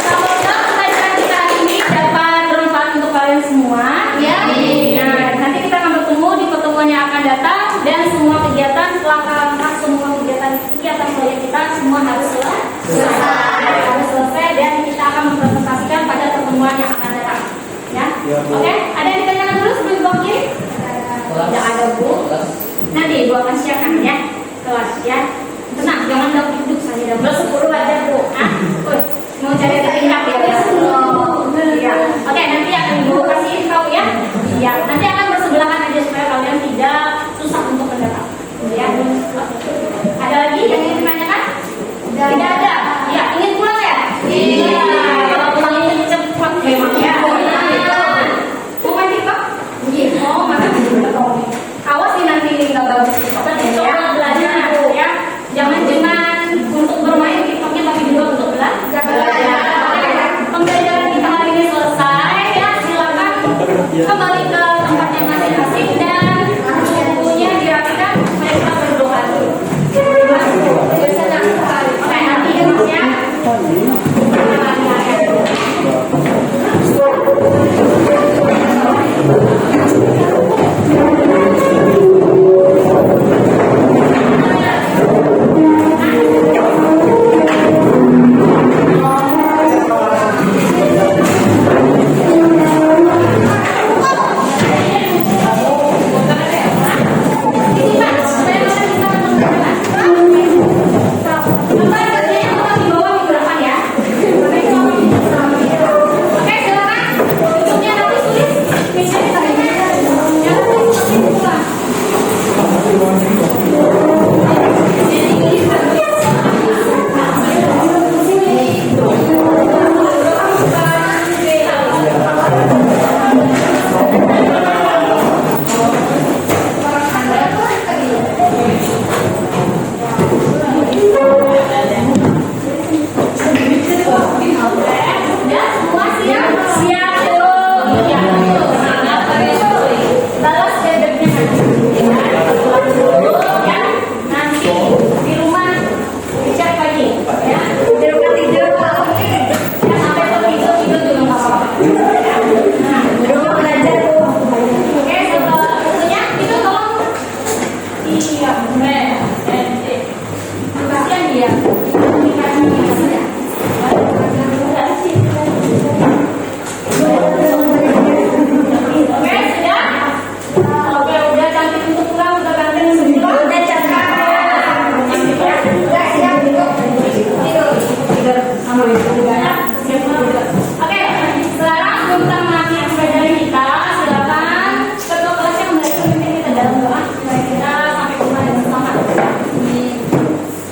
semoga pembelajaran kita hari ini dapat bermanfaat untuk kalian semua. Ya, nah, nanti kita akan bertemu di pertemuan yang akan datang dan semua kegiatan langkah-langkah semua kegiatan proyek kita semua harus selesai dan kita akan mempresentasikan pada pertemuan yang akan datang. Ya, oke. Ada yang ditanyakan dulu sebelum Ibu akhiri? Tidak ada Bu. Nanti Ibu akan siapkan ya kelas ya. Tenang, jangan duduk saja. Plus 10 aja Bu. Mau cari tingkat ya? Iya. Oke, nanti akan Ibu kasih tahu ya. Iya, nanti akan bersebelahan aja supaya kalian tidak susah untuk mendapat. Ya. Ada lagi yang ingin ditanyakan? Tidak ada. Ya, ingin pulang ya? Iya. Kalau pulang ini cepat memang ya. Mau main TikTok? Iya. Oh, mana TikTok? Awas sih nanti nggak bagus TikTok. Coba belajar ya. Jangan untuk bermain TikToknya tapi juga untuk belajar. Pembelajaran kita hari ini selesai ya. Silakan kembali ke tempatnya masing-masing dan Iya, benar. Kasihan dia. Oke, sudah? Oke, udah cantik untuk pulang, udah ganteng untuk pulang. Udah cantik. Udah siap tidur. Oke, sekarang tentang materi pelajaran kita, silakan ketua kelas yang dari pemimpin kita dalam doa supaya kita sampai ke rumah dengan selamat.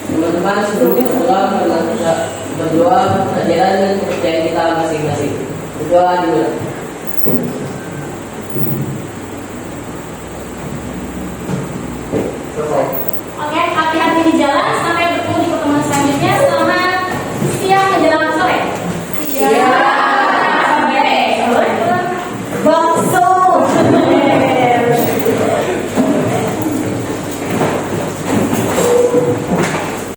Teman-teman, sebelum pulang pernah kita berdoa ajaran dan kepercayaan kita masing-masing. Berdoa dulu.